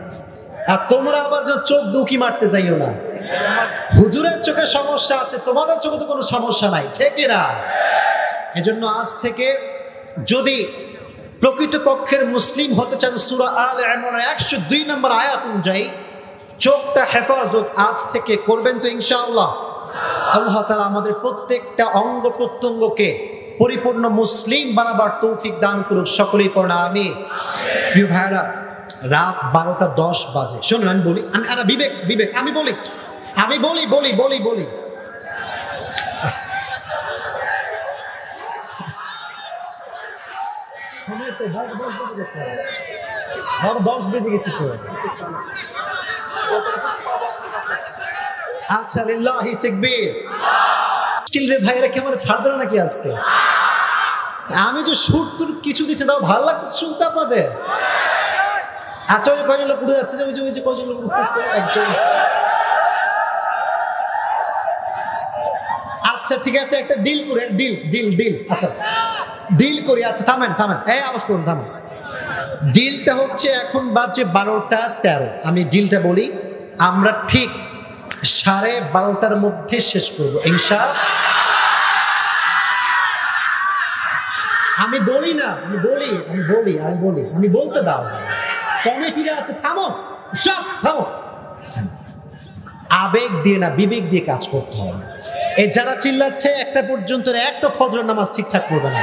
আর তোমরা আবার চোখ দুকি মারতে যাইও না। হুজুরের চোখে সমস্যা আছে, তোমাদের চোখে তো কোনো সমস্যা নাই, ঠিক না? এজন্য আজ থেকে যদি প্রকৃতপক্ষের মুসলিম হতে চান, সূরা আলে ইমরানের 102 নম্বর আয়াত অনুযায়ী চোখটা হেফাজত আজ থেকে করবেন তো ইনশাআল্লাহ। আল্লাহ তাআলা আমাদের প্রত্যেকটা অঙ্গ প্রত্যঙ্গকে পরিপূর্ণ মুসলিম বানাবার তৌফিক দান করুক, সকলেই পড়া আমিন। প্রিয় ভাইরা, রাত 12:10 বাজে। শুনুন, আমি বলি, বিবেক আমি বলি সময় তো 10 বেজে গেছে তো। আচ্ছা, লিল্লাহি তাকবীর। স্টিল রে ভাইরা কি আমার ছাড় দেন নাকি আজকে? আমি যে সুরতুর কিছু দিচ্ছে, তাও ভালো লাগছে শুনতে আপনাদের? আচ্ছা, ওই কয়জন লোক উঠে যাচ্ছে, যে ওই যে কয়জন লোক উঠতেছে, একজন। আচ্ছা ঠিক আছে, একটা ডিল করে, ডিল। আচ্ছা ডিল করি। আচ্ছা থামেন, এই আওয়াজ করুন, থামেন। ডিলটা হচ্ছে এখন বাজে 12:13। আমি ডিলটা বলি, আমরা ঠিক 12:30টার মধ্যে শেষ করবো ইনশাআল্লাহ। আমি বলি না, আমি বলতে দাও। কমিটিরা আছে, থামো। আবেগ দিয়ে না, বিবেক দিয়ে কাজ করতে হবে। এই যারা চিল্লাচ্ছে একটা পর্যন্ত, একটা ফজর নামাজ ঠিকঠাক করবে না।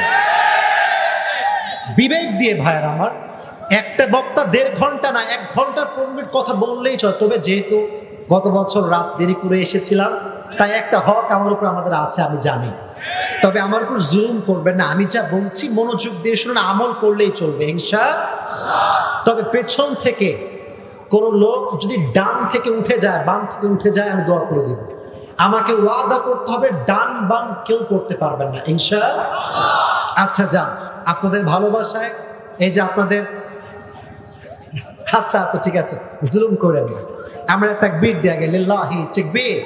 বিবেক দিয়ে ভাইয়ার আমার, একটা বক্তা 1.5 ঘন্টা না, 1 ঘন্টা 15 মিনিট কথা বললেই চলে। তবে যেহেতু গত বছর রাত দেরি করে এসেছিলাম, তাই একটা হক আমার উপর আমাদের আছে, আমি জানি। তবে আমার উপর জুলুম করবেন না, আমি যা বলছি মনোযোগ দিয়ে শুনুন, আমল করলেই চলবে ইনশাআল্লাহ। তবে পেছন থেকে কোনো লোক যদি ডান থেকে উঠে যায়, বাম থেকে উঠে যায়, আমি দোয়া করে দেব। আমাকে ওয়াদা করতে হবে, ডান বাম কেউ করতে পারবেন না ইনশাআল্লাহ। আচ্ছা যান, আপনাদের ভালোবাসায় এই যে আপনাদের, আচ্ছা ঠিক আছে, জুলুম করেন না। আমরা তাকবীর দেয়া গেল, লিল্লাহি তাকবীর।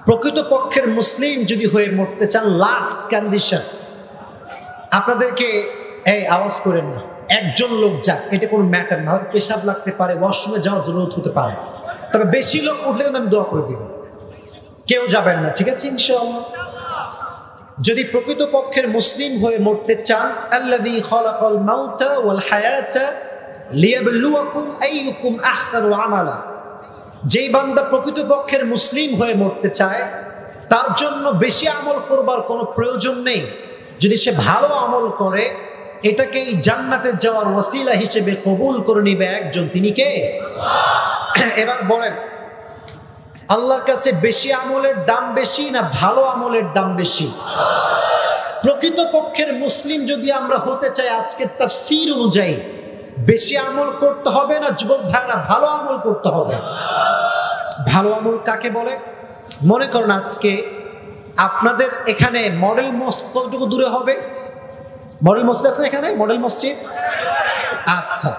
প্রকৃতপক্ষের মুসলিম যদি হয়ে মরতে চান, লাস্ট কন্ডিশন, আপনাদেরকে এই আওয়াজ করেন না, একজন লোক যাক, এটা কোনো ম্যাটার না, হয়তো পেশাব লাগতে পারে, ওয়াশরুমে যাওয়ার জরুরত হতে পারে, তবে বেশি লোক উঠলে কিন্তু আমি দোয়া করে দিব, কেউ যাবেন না, ঠিক আছে ইনশাআল্লাহ। যদি প্রকৃতপক্ষের মুসলিম হয়ে মরতে চান, আল্লাযী খালাকাল মাউতা ওয়াল হায়াতা লিয়াবলুয়াকুম আইয়ুকুম আহসানু আমালা, যেই বান্দা প্রকৃতপক্ষের মুসলিম হয়ে মরতে চায় তার জন্য বেশি আমল করবার কোনো প্রয়োজন নেই। যদি সে ভালো আমল করে এটাকেই জান্নাতে যাওয়ার ওয়াসিলা হিসেবে কবুল করে নিবে একজন, তিনি কে? এবার বলেন, আল্লাহর কাছে বেশি আমলের দাম বেশি না ভালো আমলের দাম বেশি? প্রকৃতপক্ষের মুসলিম যদি আমরা হতে চাই আজকের তাফসীর অনুযায়ী, বেশি আমল করতে হবে না যুবক ভাইরা, ভালো আমল করতে হবে। ভালো আমল কাকে বলে? মনে করুন আজকে আপনাদের এখানে মডেল মসজিদ কতটুকু দূরে হবে? মডেল মসজিদ আছে এখানে, মডেল মসজিদ? আচ্ছা,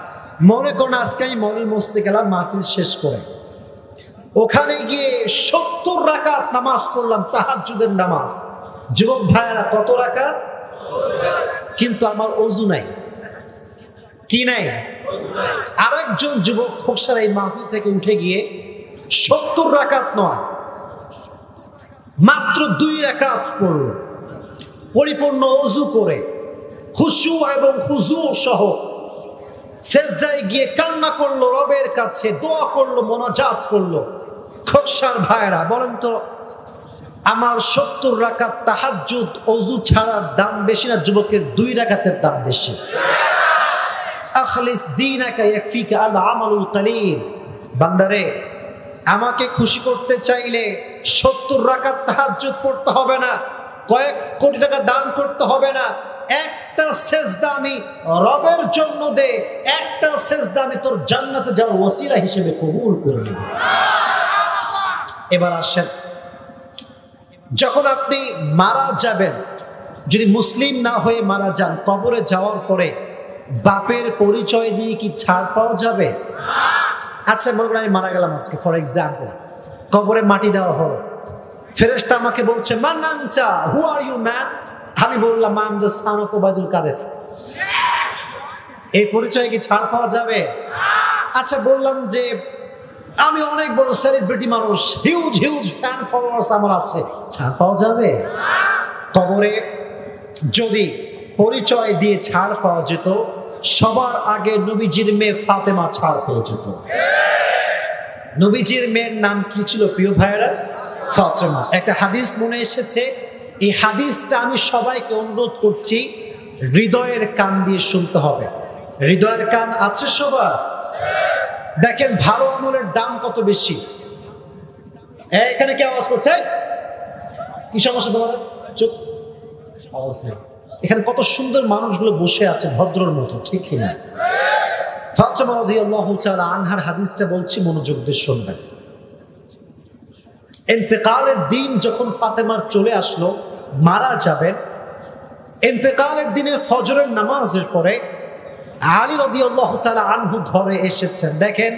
মনে করুন আজকে আমি মডেল মসজিদে গেলাম মাহফিল শেষ করে, ওখানে গিয়ে 70 রাকাত নামাজ পড়লাম, তাহাজ্জুদের নামাজ। যুবক ভাইরা কত রাকাত? কিন্তু আমার ওযু নাই। কি নাই? আরেকজন যুবক খোকসার এই মাহফিল থেকে উঠে গিয়ে 70 রাকাত নয়, মাত্র 2 রাকাত পড়ল, পরিপূর্ণ ওযু করে খুশু এবং খুজু সহ সেজদায় গিয়ে কান্না করলো, রবের কাছে দোয়া করলো, মোনাজাত করলো। খোকসার ভাইরা বলেন তো, আমার 70 রাকাত তাহাজ্জুদ ওযু ছাড়ার দাম বেশি না যুবকের 2 রাকাতের দাম বেশি? আখলিস দীনাকা ইয়াকফিকা আল আমালুল কালিল। বান্দারে, আমাকে খুশি করতে চাইলে 70 রাকাত তাহাজ্জুদ পড়তে হবে না, কয়েক কোটি টাকা দান করতে হবে না, একটা সেজদা আমি রবের জন্য দে, একটা সেজদা আমি তোর জান্নাতে যাওয়ার ওসিলা হিসেবে কবুল করে নেব। এবার আসেন, যখন আপনি মারা যাবেন, যদি মুসলিম না হয়ে মারা যান, কবরে যাওয়ার পরে বাপের পরিচয় দিয়ে কি ছাড় পাওয়া যাবে? আচ্ছা মনে করেন আমি মারা গেলাম আজকে, ফর এক্সাম্পল, কবরে মাটি দেওয়া হলো, ফেরেশতা আমাকে বলছে মান আনতা, হু আর ইউ ম্যান? আমি বললাম I am the son of Obaidul Quader. এই পরিচয়ে কি ছাড় পাওয়া যাবে? আচ্ছা বললাম যে আমি অনেক বড় সেলিব্রিটি মানুষ, হিউজ হিউজ ফ্যান ফলোয়ার্স আমার আছে, ছাড় পাওয়া যাবে? কবরে যদি পরিচয় দিয়ে ছাড় পাওয়া যেত, সবার আগে নবীজির মেয়ে ফাতেমা ছাড় পেয়ে যেত। নবীজির মেয়ের নাম কি ছিল প্রিয় ভাইয়েরা? ফাতেমা। একটা হাদিস মনে এসেছে, এই হাদিসটা আমি সবাইকে অনুরোধ করছি হৃদয়ের কান দিয়ে শুনতে হবে। হৃদয়ের কান আছে সবার? দেখেন ভালো আমলের দাম কত বেশি। এখানে কি আওয়াজ করছে? কি সমস্যা তোমার? চুপ, আওয়াজ নেই। এখানে কত সুন্দর মানুষগুলো বসে আছে ভদ্রর মতো, ঠিক কিনা? ফাতেমা রাদিয়াল্লাহু তাআলা আনহার হাদিসটা বলছি, মনোযোগ দিয়ে শুনবেন। ইন্তেকালের দিন যখন ফাতেমার চলে আসলো, মারা যাবেন, ইন্তেকালের দিনে ফজরের নামাজের পরে আলী রাদিয়াল্লাহু তাআলা আনহু ঘরে এসেছেন। দেখেন,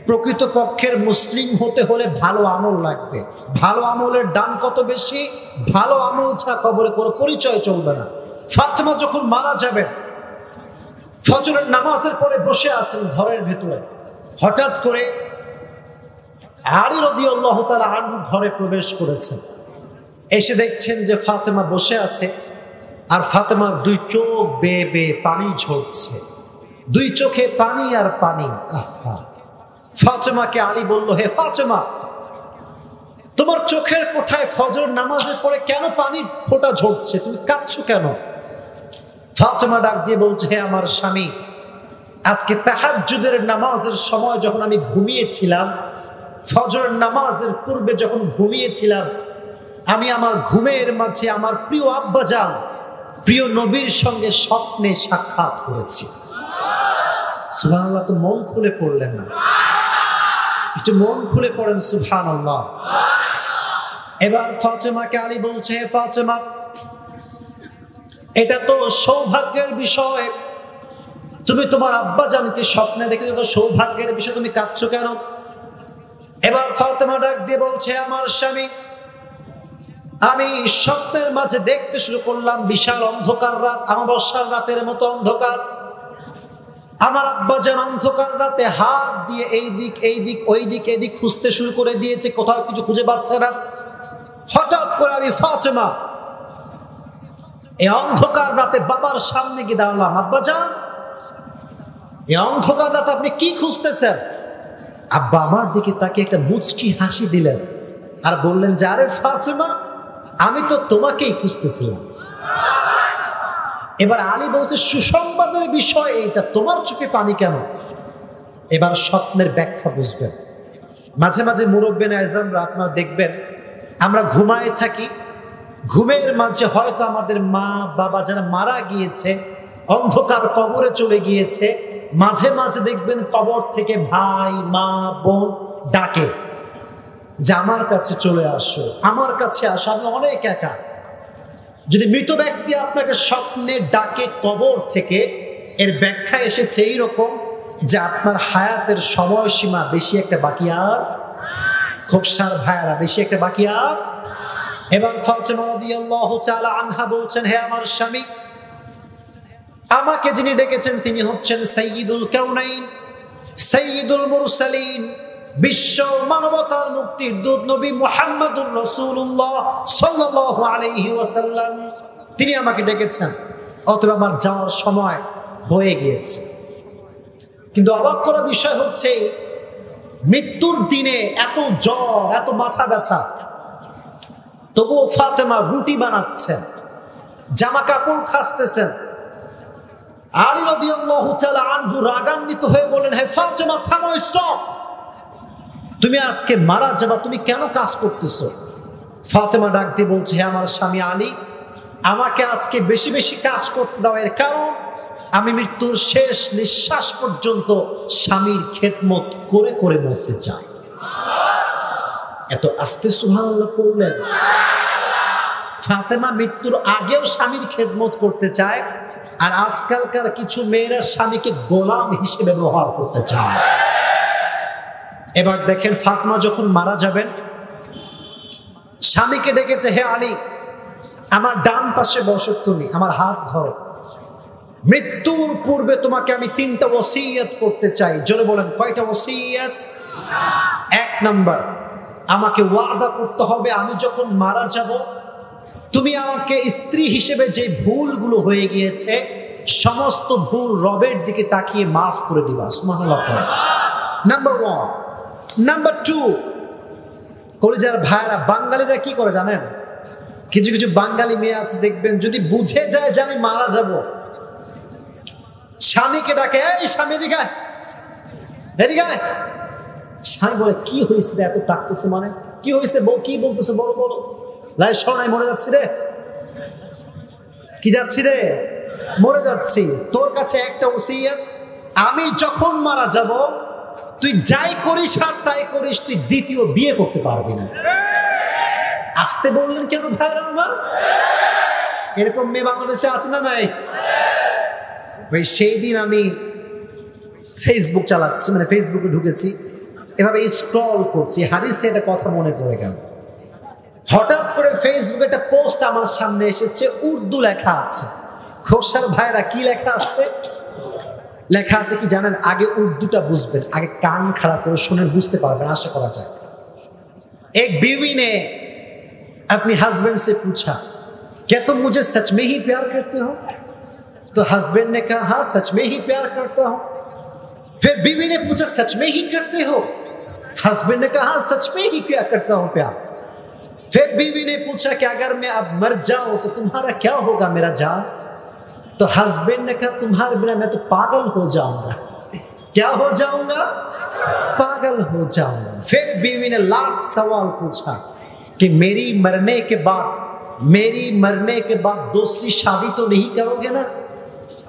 প্রকৃতপক্ষের মুসলিম হতে হলে ভালো আমল লাগবে। ভালো আমলের দাম কত বেশি? ভালো আমল ছাড়া কবরে কোনো পরিচয় চলবে না। ফাতেমা যখন মারা যাবেন, ফজরের নামাজের পরে বসে আছেন ঘরের ভেতরে, হঠাৎ করে আলী রাদিয়াল্লাহু তাআলা আনহু ঘরে প্রবেশ করেছেন। এসে দেখছেন যে ফাতেমা বসে আছে, আর ফাতেমার 2 চোখ বেয়ে বেয়ে পানি ঝরছে, 2 চোখে পানি আর পানি। আহা! ফাতেমাকে আলী বলল, হে ফাতেমা, তোমার চোখের কোঠায় ফজর নামাজের পরে কেন পানি ফোঁটা ঝরছে? তুমি কাঁদছো কেন? ফাতেমা ডাক দিয়ে বলছে, হে আমার স্বামী, আজকে তাহাজ্জুদের নামাজের সময় যখন আমি ঘুমিয়েছিলাম, ফজরের নামাজের পূর্বে যখন ঘুমিয়েছিলাম, আমি আমার ঘুমের মাঝে আমার প্রিয় আব্বাজান, প্রিয় নবীর সঙ্গে স্বপ্নে সাক্ষাৎ করেছি। সুবহানাল্লাহ। তো মন খুলে পড়লেন না? একটু মন খুলে পড়েন সুবহানাল্লাহ। এবার ফাতেমাকে আলী বলছে, হে ফাতেমা, এটা তো সৌভাগ্যের বিষয়, তুমি তোমার আব্বাজানকে স্বপ্নে দেখে তো সৌভাগ্যের বিষয়, তুমি কাঁদছো কেন? এবার ফাতেমা ডাক দিয়ে বলছে, আমার স্বামী, আমি স্বপ্নের মাঝে দেখতে শুরু করলাম বিশাল অন্ধকার রাত, অমাবস্যার রাতের মতো অন্ধকার। আমার আব্বা যেন অন্ধকার রাতে হাত দিয়ে এই দিক ওই দিক খুঁজতে শুরু করে দিয়েছে, কোথাও কিছু খুঁজে পাচ্ছে না। হঠাৎ করে আমি ফাতেমা এই অন্ধকার রাতে বাবার সামনে গিয়ে দাঁড়ালাম। আব্বা যান, এই অন্ধকার রাতে আপনি কি খুঁজতেছেন? আব্বা আমার দিকে তাকে একটা মুচকি হাসি দিলেন আর বললেন যে, আরে ফাতেমা, আমি তো তোমাকেই খুঁজতেছিলাম। এবার আলী বলছে, সুসংবাদের বিষয় এইটা, তোমার চোখে পানি কেন? এবার স্বপ্নের ব্যাখ্যা বুঝবেন। মাঝে মাঝে মুরব্বিনে আজমরা আপনারা দেখবেন, আমরা ঘুমায় থাকি, ঘুমের মাঝে হয়তো আমাদের মা বাবা যারা মারা গিয়েছে, অন্ধকার কবরে চলে গিয়েছে, মাঝে মাঝে দেখবেন কবর থেকে ভাই মা বোন ডাকে যে আমার কাছে চলে আসো, আমার কাছে আসো, আমি অনেক একা। যদি মৃত ব্যক্তি আপনাকে স্বপ্নে ডাকে কবর থেকে, এর ব্যাখ্যা এসেছে এইরকম যে আপনার হায়াতের সময়সীমা বেশি একটা বাকি আর, খোকসার ভাইয়ারা, বেশি একটা বাকি আর। এবার ফাতেমা রাদিয়াল্লাহু তাআলা আনহা বলছেন, হে আমার স্বামী, আমাকে যিনি ডেকেছেন তিনি হচ্ছেন সাইয়্যিদুল কাউনাইন, সাইয়্যিদুল মুরসালিন, বিশ্ব মানবতার মুক্তির দূত নবী মুহাম্মদুর রাসূলুল্লাহ সাল্লাল্লাহু আলাইহি ওয়াসাল্লাম, তিনি আমাকে ডেকেছেন। অতএব আমার যাওয়ার সময় হয়ে গিয়েছে। কিন্তু অবাক করার বিষয় হচ্ছে, মৃত্যুর দিনে এত জ্বর, এত মাথা ব্যথা, তবুও ফাতেমা রুটি বানাচ্ছেন, জামা কাপড় খাসতেছেন। আলী রাদিয়াল্লাহু তাআলা আনহু রাগান্বিত হয়ে বলেন, হে ফাতেমা, থামো, স্টপ, তুমি আজকে মারা যাবা, তুমি কেন কাজ করতেছো? ফাতেমা ডাক দিয়ে বলছে, হে আমার স্বামী আলী, আমাকে আজকে বেশি বেশি কাজ করতে দাও, এর কারণ আমি মৃত্যুর শেষ নিঃশ্বাস পর্যন্ত স্বামীর খেদমত করে করে মরতে চাই। এত আস্তে সুবহানাল্লাহ পড়লেন। ফাতেমা মৃত্যুর আগেও স্বামীর খেদমত করতে চায়, আর আজকালকার কিছু মেয়েরা স্বামীকে গোলাম হিসেবে ব্যবহার করতে চায়। এবার দেখেন, ফাতেমা যখন মারা যাবেন, স্বামীকে ডেকেছে, হে আলী, আমার ডান পাশে বসো, তুমি আমার হাত ধরো, মৃত্যুর পূর্বে তোমাকে আমি 3টা ওসিয়ত করতে চাই। জোরে বলেন, কয়টা ওসিয়ত? 1 নাম্বার, আমাকে ওয়াদা করতে হবে আমি যখন মারা যাব, তুমি আমাকে স্ত্রী হিসেবে যে ভুলগুলো হয়ে গিয়েছে সমস্ত ভুল রবের দিকে তাকিয়ে মাফ করে দিবা। সুবহানাল্লাহ। নাম্বার 1। নাম্বার 2, কলিজার ভাইরা, বাঙালিরা কি করে জানেন? কিছু কিছু বাঙালি মেয়ে আছে দেখবেন, যদি বুঝে যায় যে আমি মারা যাব, স্বামীকে ডাকে, এই স্বামী এদিকে আয়, এদিকে আয়। স্বামী বলে, কি হয়েছে রে, এত ডাকতেছে, মানে কি হয়েছে? বউ কি বলতেছে, বলো বলো। লাই শোনাই, মরে যাচ্ছি রে। কি যাচ্ছি রে? মরে যাচ্ছি। তোর কাছে একটা ওসিয়ত, আমি যখন মারা যাব, তুই যাই করিস আর তাই করিস, তুই দ্বিতীয় বিয়ে করতে পারবি না। আসতে বললেন কেন ভাইরা আমার? এরকম মেয়ে বাংলাদেশে আছে না নাই? ভাই, সেই দিন আমি ফেসবুক চালাচ্ছি, মানে ফেসবুকে ঢুকেছি, এভাবে স্ক্রল করছি, হাদিস থেকে একটা কথা মনে পড়ে গেল। হঠাৎ করে ফেসবুকে একটা পোস্ট আমার সামনে এসেছে, উর্দু লেখা আছে। খোসার ভাইরা, কি লেখা আছে? লেখা আছে কি জানেন? আগে উর্দুটা বুঝবেন, আগে কান খাড়া করে শুনে বুঝতে পারবেন, আশা করা যায়। एक बीवी ने अपनी हस्बैंड से पूछा, क्या तुम मुझे सच में ही प्यार करते हो? तो हस्बैंड ने कहा, हाँ सच में ही प्यार करता हूं। फिर बीवी ने पूछा, सच में ही करते हो? हस्बैंड ने कहा, हाँ सच में ही क्या करता हूं प्यार। फिर बीवी ने पूछा कि अगर मैं अब मर जाऊं तो तुम्हारा क्या होगा मेरा जान? तो हस्बैंड ने कहा, तुम्हारे बिना मैं तो पागल हो जाऊंगा। क्या हो जाऊंगा? पागल हो जाऊंगा। फिर बीवी ने लास्ट सवाल पूछा कि मेरी मरने के बाद दूसरी शादी तो नहीं करोगे ना?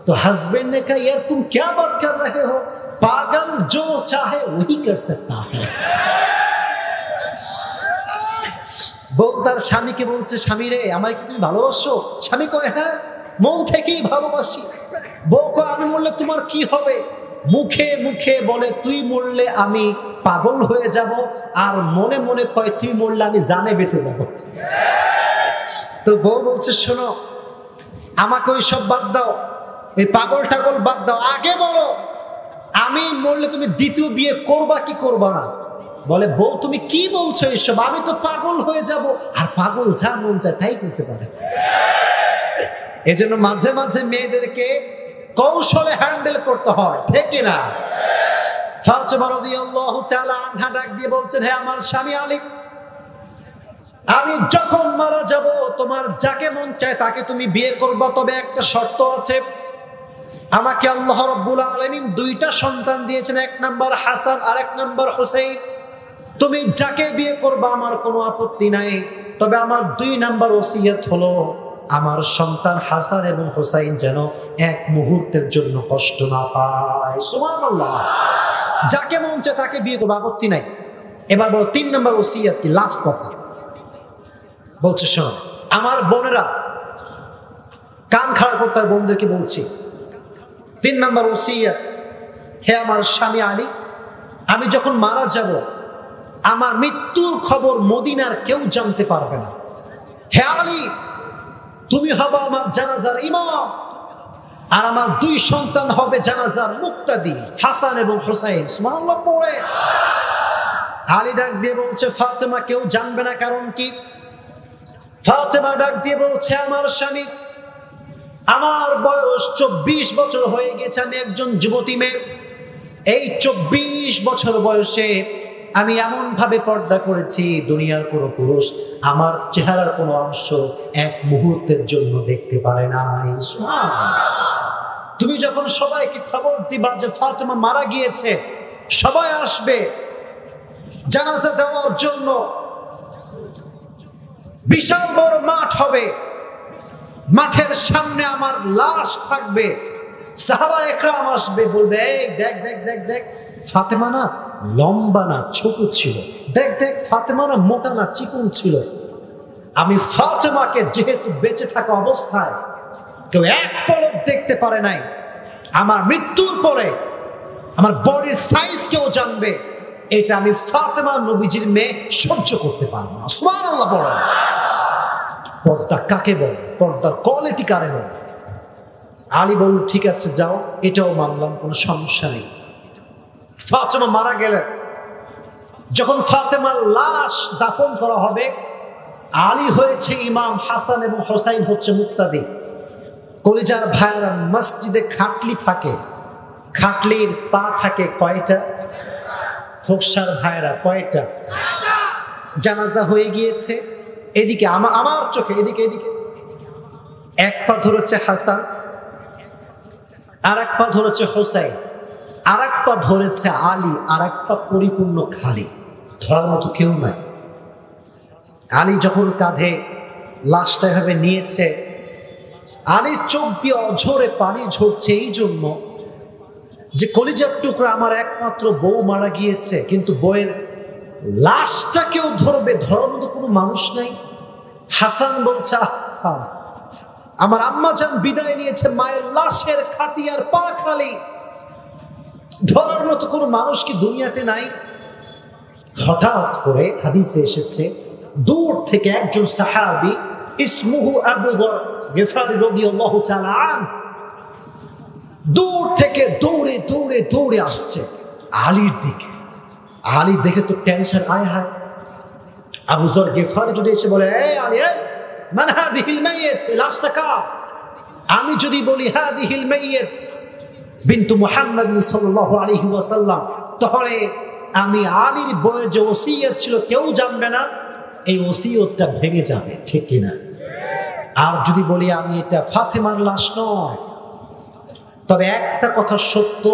तो हस्बैंड ने कहा, यार तुम क्या बात कर रहे हो, पागल जो चाहे वही कर सकता है। বউ তার স্বামীকে বলছে, স্বামী রে, আমার কি তুমি ভালোবাসো? স্বামী কয়, হ্যাঁ মন থেকেই ভালোবাসি। বউ কয়, আমি মরলে তোমার কি হবে? মুখে মুখে বলে, তুই মরলে আমি পাগল হয়ে যাব, আর মনে মনে কয়, তুই মরলে আমি জানে বেঁচে যাব। তো বউ বলছে, শোনো, আমাকে ওই সব বাদ দাও, এই পাগল টাগল বাদ দাও, আগে বলো আমি মরলে তুমি দ্বিতীয় বিয়ে করবা কি করবা না? বলে, বউ তুমি কি বলছো এসব, আমি তো পাগল হয়ে যাব। আর পাগল যা মন চায় তাই করতে পারে। এজন্য মাঝে মাঝে মেয়েদেরকে কৌশলে হ্যান্ডেল করতে হয়, ঠিক না? ফাতেমা রাদিয়াল্লাহু তাআলা আনহা ডাক দিয়ে বলছেন, হে আমার স্বামী আলী, আমি যখন মারা যাব তোমার যাকে মন চায় তাকে তুমি বিয়ে করবা, তবে একটা শর্ত আছে। আমাকে আল্লাহ রাব্বুল আলামিন দুইটা সন্তান দিয়েছেন, এক নাম্বার হাসান আর এক নাম্বার হুসাইন। তুমি যাকে বিয়ে করবা আমার কোনো আপত্তি নাই, তবে আমার 2 নাম্বার ওসিয়ত হলো আমার সন্তান হাসান এবং হুসাইন যেন এক মুহূর্তের জন্য কষ্ট না পায়। সুবহানাল্লাহ। যাকে মন চায় তাকে বিয়ে করবা, আপত্তি নাই। এবার বলো 3 নাম্বার ওসিয়ত কি? লাস্ট কথা বলছে, শোনো আমার বোনেরা, কান খাড়া করতে হয়, বোনদেরকে বলছি, 3 নাম্বার ওসিয়ত, হে আমার স্বামী আলী, আমি যখন মারা যাব আমার মৃত্যুর খবর মদিনার কেউ জানতে পারবে না। হে আলী, তুমি হবে আমার জানাজার ইমাম, আর আমার 2 সন্তান হবে জানাজার মুক্তাদি, হাসান এবং হুসাইন। সুবহানাল্লাহ পড়ে আলী ডাক দিয়ে বলছে, ফাতেমা কেউ জানবে না, কারণ কি? ফাতেমা ডাক দিয়ে বলছে, আমার স্বামী, আমার বয়স 24 বছর হয়ে গেছে, আমি একজন যুবতী মেয়ে। এই 24 বছর বয়সে আমি এমন ভাবে পর্দা করেছি, দুনিয়ার কোনো পুরুষ আমার চেহারার কোনো অংশ এক মুহূর্তের জন্য দেখতে পারে নাই। তুমি যখন সবাইকে খবর দিবা যে ফাতেমা মারা গিয়েছে, সবাই আসবে জানাজা দেওয়ার জন্য, বিশাল বড় মাঠ হবে, মাঠের সামনে আমার লাশ থাকবে, সাহাবা একরাম আসবে, বলবে, এই দেখ দেখ দেখ দেখ, ফাতেমা না লম্বা না ছোট ছিল, দেখ দেখ ফাতেমা না মোটা না চিকন ছিল। আমি ফাতেমাকে যেহেতু বেঁচে থাকা অবস্থায় কেউ এক পলক দেখতে পারে নাই, আমার মৃত্যুর পরে আমার বডির সাইজ কেউ জানবে, এটা আমি ফাতেমা নবীজির মেয়ে সহ্য করতে পারবো না। সুবহানাল্লাহ বলে। পর্দা কাকে বলে? পর্দার কোয়ালিটি কারে বলে? আলী বলল, ঠিক আছে যাও, এটাও মানলাম, কোনো সমস্যা নেই। ফাতেমা মারা গেলেন। যখন ফাতেমার লাশ দাফন করা হবে, আলী হয়েছে ইমাম, হাসান এবং হুসাইন হচ্ছে মুক্তাদি। কলিজার ভাইয়েরা, মসজিদে খাটলি থাকে, খাটলির পা থাকে কয়টা? খোকসার ভাইয়েরা কয়টা? জানাজা হয়ে গিয়েছে, এদিকে আমার চোখে এদিকে এদিকে এক পা ধরেছে হাসান, আর এক পা ধরেছে হুসাইন, আর এক পা ধরেছে আলী, আর এক পা পরিপূর্ণ খালি, ধরার মতো কেউ নাই। আলী যখন কাঁধে লাশটা এভাবে নিয়েছে, আলীর চোখ দিয়ে অঝরে পানি ঝরছে, এই জন্য যে কলিজার টুকরা আমার একমাত্র বউ মারা গিয়েছে, কিন্তু বউয়ের লাশটা কেউ ধরবে, ধরার মতো কোনো মানুষ নাই। হাসান বলছে, আমার আম্মা জান বিদায় নিয়েছে, মায়ের লাশের খাটিয়ার পা খালি, ধরার মতো কোনো মানুষ কি দুনিয়াতে নাই? হঠাৎ করে হাদিসে এসেছে, দূর থেকে একজন সাহাবী, ইসমুহু আবু যর গিফারি রাদিয়াল্লাহু তাআলা আন, দূর থেকে দৌড়ে দৌড়ে দৌড়ে আসছে আলীর দিকে। আলী দেখে তো টেনশন, আয় হায়, আবু যর গিফারি যদি এসে বলে, এই আলী, এই মান হাদিহিল মাইয়িত, লাশটা কার? আমি যদি বলি হাদিহিল মাইয়িত বিনতু মুহাম্মদ সাল্লাল্লাহু আলাইহি ওয়াসাল্লাম, তাহলে আমি আলীর বইয়ের যে ওসিয়ত ছিল কেউ জানবে না, এই ওসিয়তটা ভেঙে যাবে, ঠিক কিনা? আর যদি বলি আমি এটা ফাতেমার লাশ নয়, তবে একটা কথা সত্য,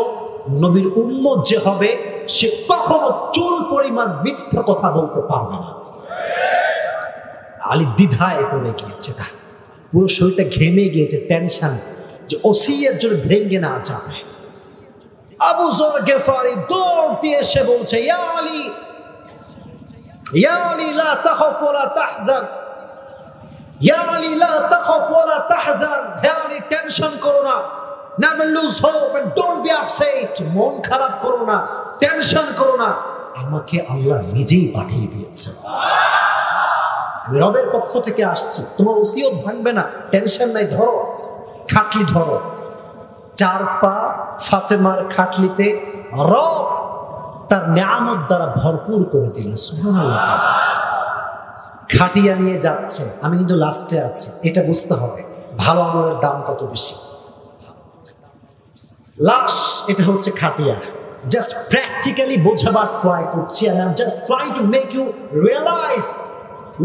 নবীর উম্মত যে হবে সে কখনো চুল পরিমাণ মিথ্যা কথা বলতে পারবে না। আলী দ্বিধায় পড়ে গিয়েছে, না পুরো শরীরটা ঘেমে গিয়েছে, টেনশন যে ওসিয়ত যদি ভেঙে না যায়। আবু যর গিফারি দৌড় দিয়ে এসে বলছে, ইয়া আলী, ইয়া আলী লা তাখাফ ওয়া লা তাহজান, ইয়া আলী লা তাখাফ ওয়া লা তাহজান, হে আলী টেনশন করো না, never lose hope and don't be upset, মন খারাপ করো না, টেনশন করো না, আমাকে আল্লাহ নিজেই পাঠিয়ে দিয়েছে। রবের পক্ষ থেকে আসছি, তোমার ওসিয়ত ভাঙবে না, টেনশন নাই, ধরো খাটলি ধরো। 4 পা ফাতেমার খাটলিতে রব তার নিয়ামত দ্বারা ভরপুর করে দিল। সুবহানাল্লাহ। খাটিয়া নিয়ে যাচ্ছে, আমি কিন্তু লাস্টে আছি, এটা বুঝতে হবে ভালো আমলের দাম কত বেশি। লাশ এটা হচ্ছে খাটিয়া। জাস্ট প্র্যাকটিক্যালি বোঝাবার ট্রাই করছি, and I'm just trying to make you realize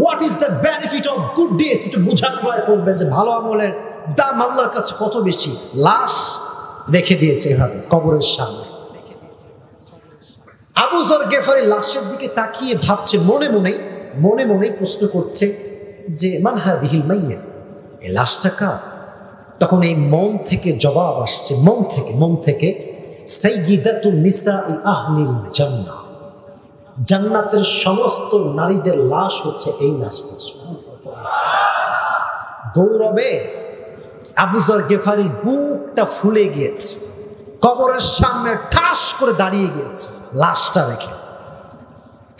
what is the benefit of good deeds. একটু বোঝার ট্রাই করবেন যে ভালো আমলের দাম আল্লাহর কাছে কত বেশি। লাশ রেখে দিয়েছে এভাবে কবরের সামনে। আবু যর গেফারি লাশের দিকে তাকিয়ে ভাবছে, মনে মনে প্রশ্ন করছে যে মান হাদিহিল মাইয়্যিত, এই লাশটা কার? তখন এই মন থেকে জবাব আসছে, মন থেকে সাইয়্যিদাতুন নিসাই আহলিল জান্নাহ, জান্নাতের সমস্ত নারীদের লাশ হচ্ছে এই লাশটা। গৌরবে আবু যর গেফারির বুকটা ফুলে গিয়েছে, কবরের সামনে ঠাস করে দাঁড়িয়ে গিয়েছে লাশটা রেখে।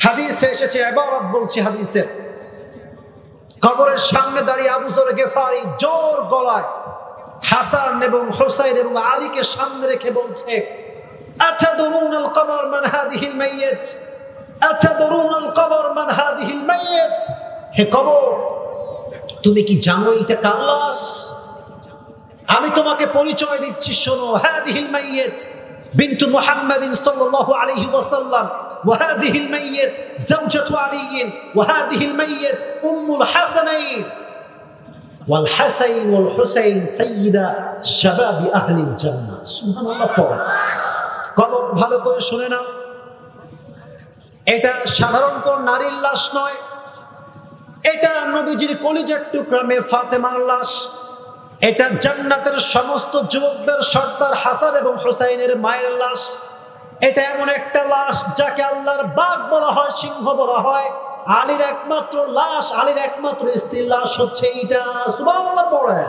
হাদিসে এসেছে, ইবারত বলছে হাদিসের, কবরের সামনে দাঁড়িয়ে আবু যর গেফারি জোর গলায় হাসান এবং হুসাইন এবং আলীকে সামনে রেখে বলছে, আতাদরুনাল কবর মান হাদিহিল মাইয়্যিত, আতাদরুনাল কবর মান হাদিহিল মাইয়্যিত। হে কবর, তুমি কি জানো এটা কার লাশ? আমি তোমাকে পরিচয় দিচ্ছি, শোনো। হাদিহিল মাইয়্যিত বিনতু মুহাম্মাদিন সাল্লাল্লাহু আলাইহি ওয়াসাল্লাম, وهذه الميت زوجة علي، وهذه الميت أم الحسنين، والحسين والحسين سيدا شباب أهل الجنة। سبحان الله। কবর ভালো করে শুনে নাও, এটা সাধারণ কোন নারীর লাশ নয়, এটা নবীজির কলিজার টুকরা মেয়ে ফাতেমার লাশ। এটা জান্নাতের সমস্ত যুবকদের সর্দার হাসান এবং হুসাইনের মায়ের লাশ। এটা এমন একটা লাশ যাকে আল্লাহর বাগ বলা হয়, সিংহ বলা হয়। আলীর একমাত্র লাশ, আলীর একমাত্র স্ত্রীর লাশ হচ্ছে এটা। সুবহানাল্লাহ পড়ে।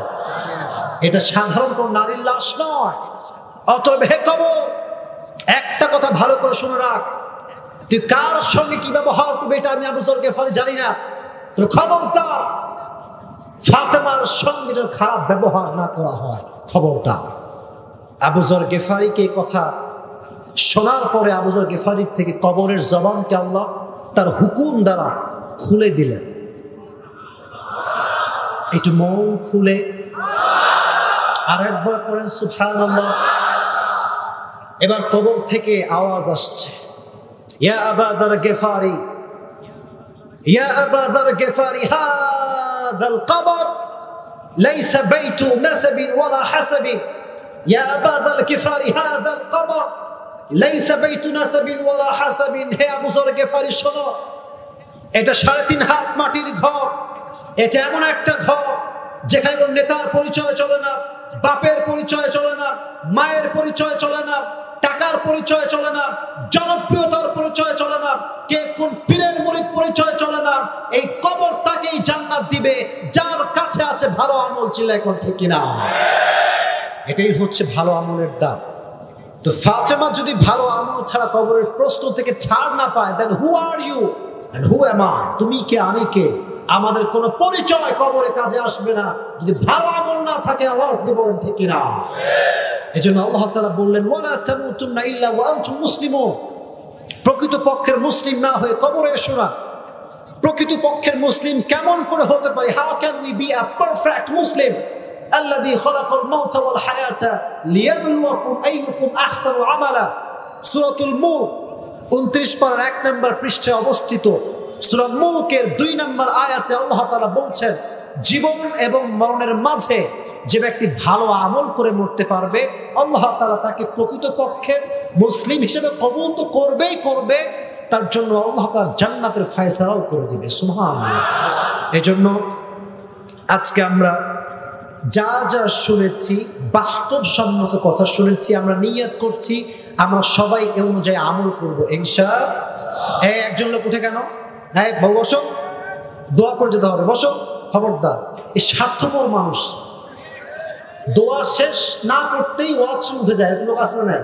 এটা সাধারণ কোন নারীর লাশ নয়। অতএব হে কবর, একটা কথা ভালো করে শুনে রাখ, তুই কার সঙ্গে কি ব্যবহার করবে এটা আমি আবু যর গেফারি জানি না, তোর খবরদার ফাতেমার সঙ্গে যেন খারাপ ব্যবহার না করা হয়, খবরদার। আবু যর গেফারিকে কথা শোনার পরে আবু যর গেফারির থেকে কবরের জবানকে আল্লাহ তার হুকুম দ্বারা খুলে দিলেন। একটু মন খুলে আরেকবার পড়েন সুবহানাল্লাহ। এবার কবর থেকে আওয়াজ আসছে, ইয়া আবা যর গেফারি, ইয়া আবা যর গেফারি, হাযাল কবর লাইসা বাইতু নাসাবিন ওয়ালা হাসাবিন, ইয়া আবা যর গেফারি হাযাল কবর লাইসা বাইতু নাসাবিন ওয়ালা হাসাবিন। হে আবু যর গেফারি শোনো, এটা 3.5 হাত মাটির ঘর। এটা এমন একটা ঘর যেখানে কোন নেতার পরিচয় চলে না, বাপের পরিচয় চলে না, মায়ের পরিচয় চলে না, টাকার পরিচয় চলে না, জনপ্রিয়তার পরিচয় চলে না, কে কোন পীরের মুরিদ পরিচয় চলে না। এই কবর তাকেই জান্নাত দিবে যার কাছে আছে ভালো আমল। চিল্লায় কোন ঠিক কিনা? এটাই হচ্ছে ভালো আমলের দাম। তো ফাতেমা যদি ভালো আমল ছাড়া কবরের প্রশ্ন থেকে ছাড় না পায়, then who are you and who am I? তুমি কে, আমি কে? আমাদের কোনো পরিচয় কবরে কাজে আসবে না যদি ভালো আমল না থাকে। আওয়াজ দিয়ে বলেন ঠিক কিনা? এজন্য আল্লাহ তাআলা বললেন, ওয়ালা তামুতুন্না ইল্লা ওয়া আনতুম মুসলিমুন। প্রকৃত পক্ষের মুসলিম না হয়ে কবরে এসো না। প্রকৃত পক্ষের মুসলিম কেমন করে হতে পারি? How can we be a perfect Muslim? আল্লাযী খালাকাল মাউতা ওয়াল হায়াতা লিয়াবলুয়াকুম আইয়ুকুম আহসানু আমালা। সূরাতুল মুলক 29 পারার 1 নম্বর পৃষ্ঠায় অবস্থিত সূরা মুলকের 2 নম্বর আয়াতে আল্লাহ তাআলা বলছেন, জীবন এবং মরণের মাঝে যে ব্যক্তি ভালো আমল করে মরতে পারবে, আল্লাহ তাআলা তাকে প্রকৃত পক্ষের মুসলিম হিসেবে কবুল তো করবেই করবে, তার জন্য আল্লাহ তাআলা জান্নাতের ফয়সালাও করে দিবে। সুবহানাল্লাহ। এজন্য আজকে আমরা যা যা শুনেছি, বাস্তবসম্মত কথা শুনেছি, আমরা নিয়ত করছি আমরা সবাই এই অনুযায়ী আমল করব ইনশাআল্লাহ। একজন লোক উঠে কেন? হ্যাঁ বসো, দোয়া করে যেতে হবে, বসো। খবরদার, এই স্বার্থপর মানুষ দোয়া শেষ না করতেই ওয়াজ উঠে যায়, লোক আসলে নাই।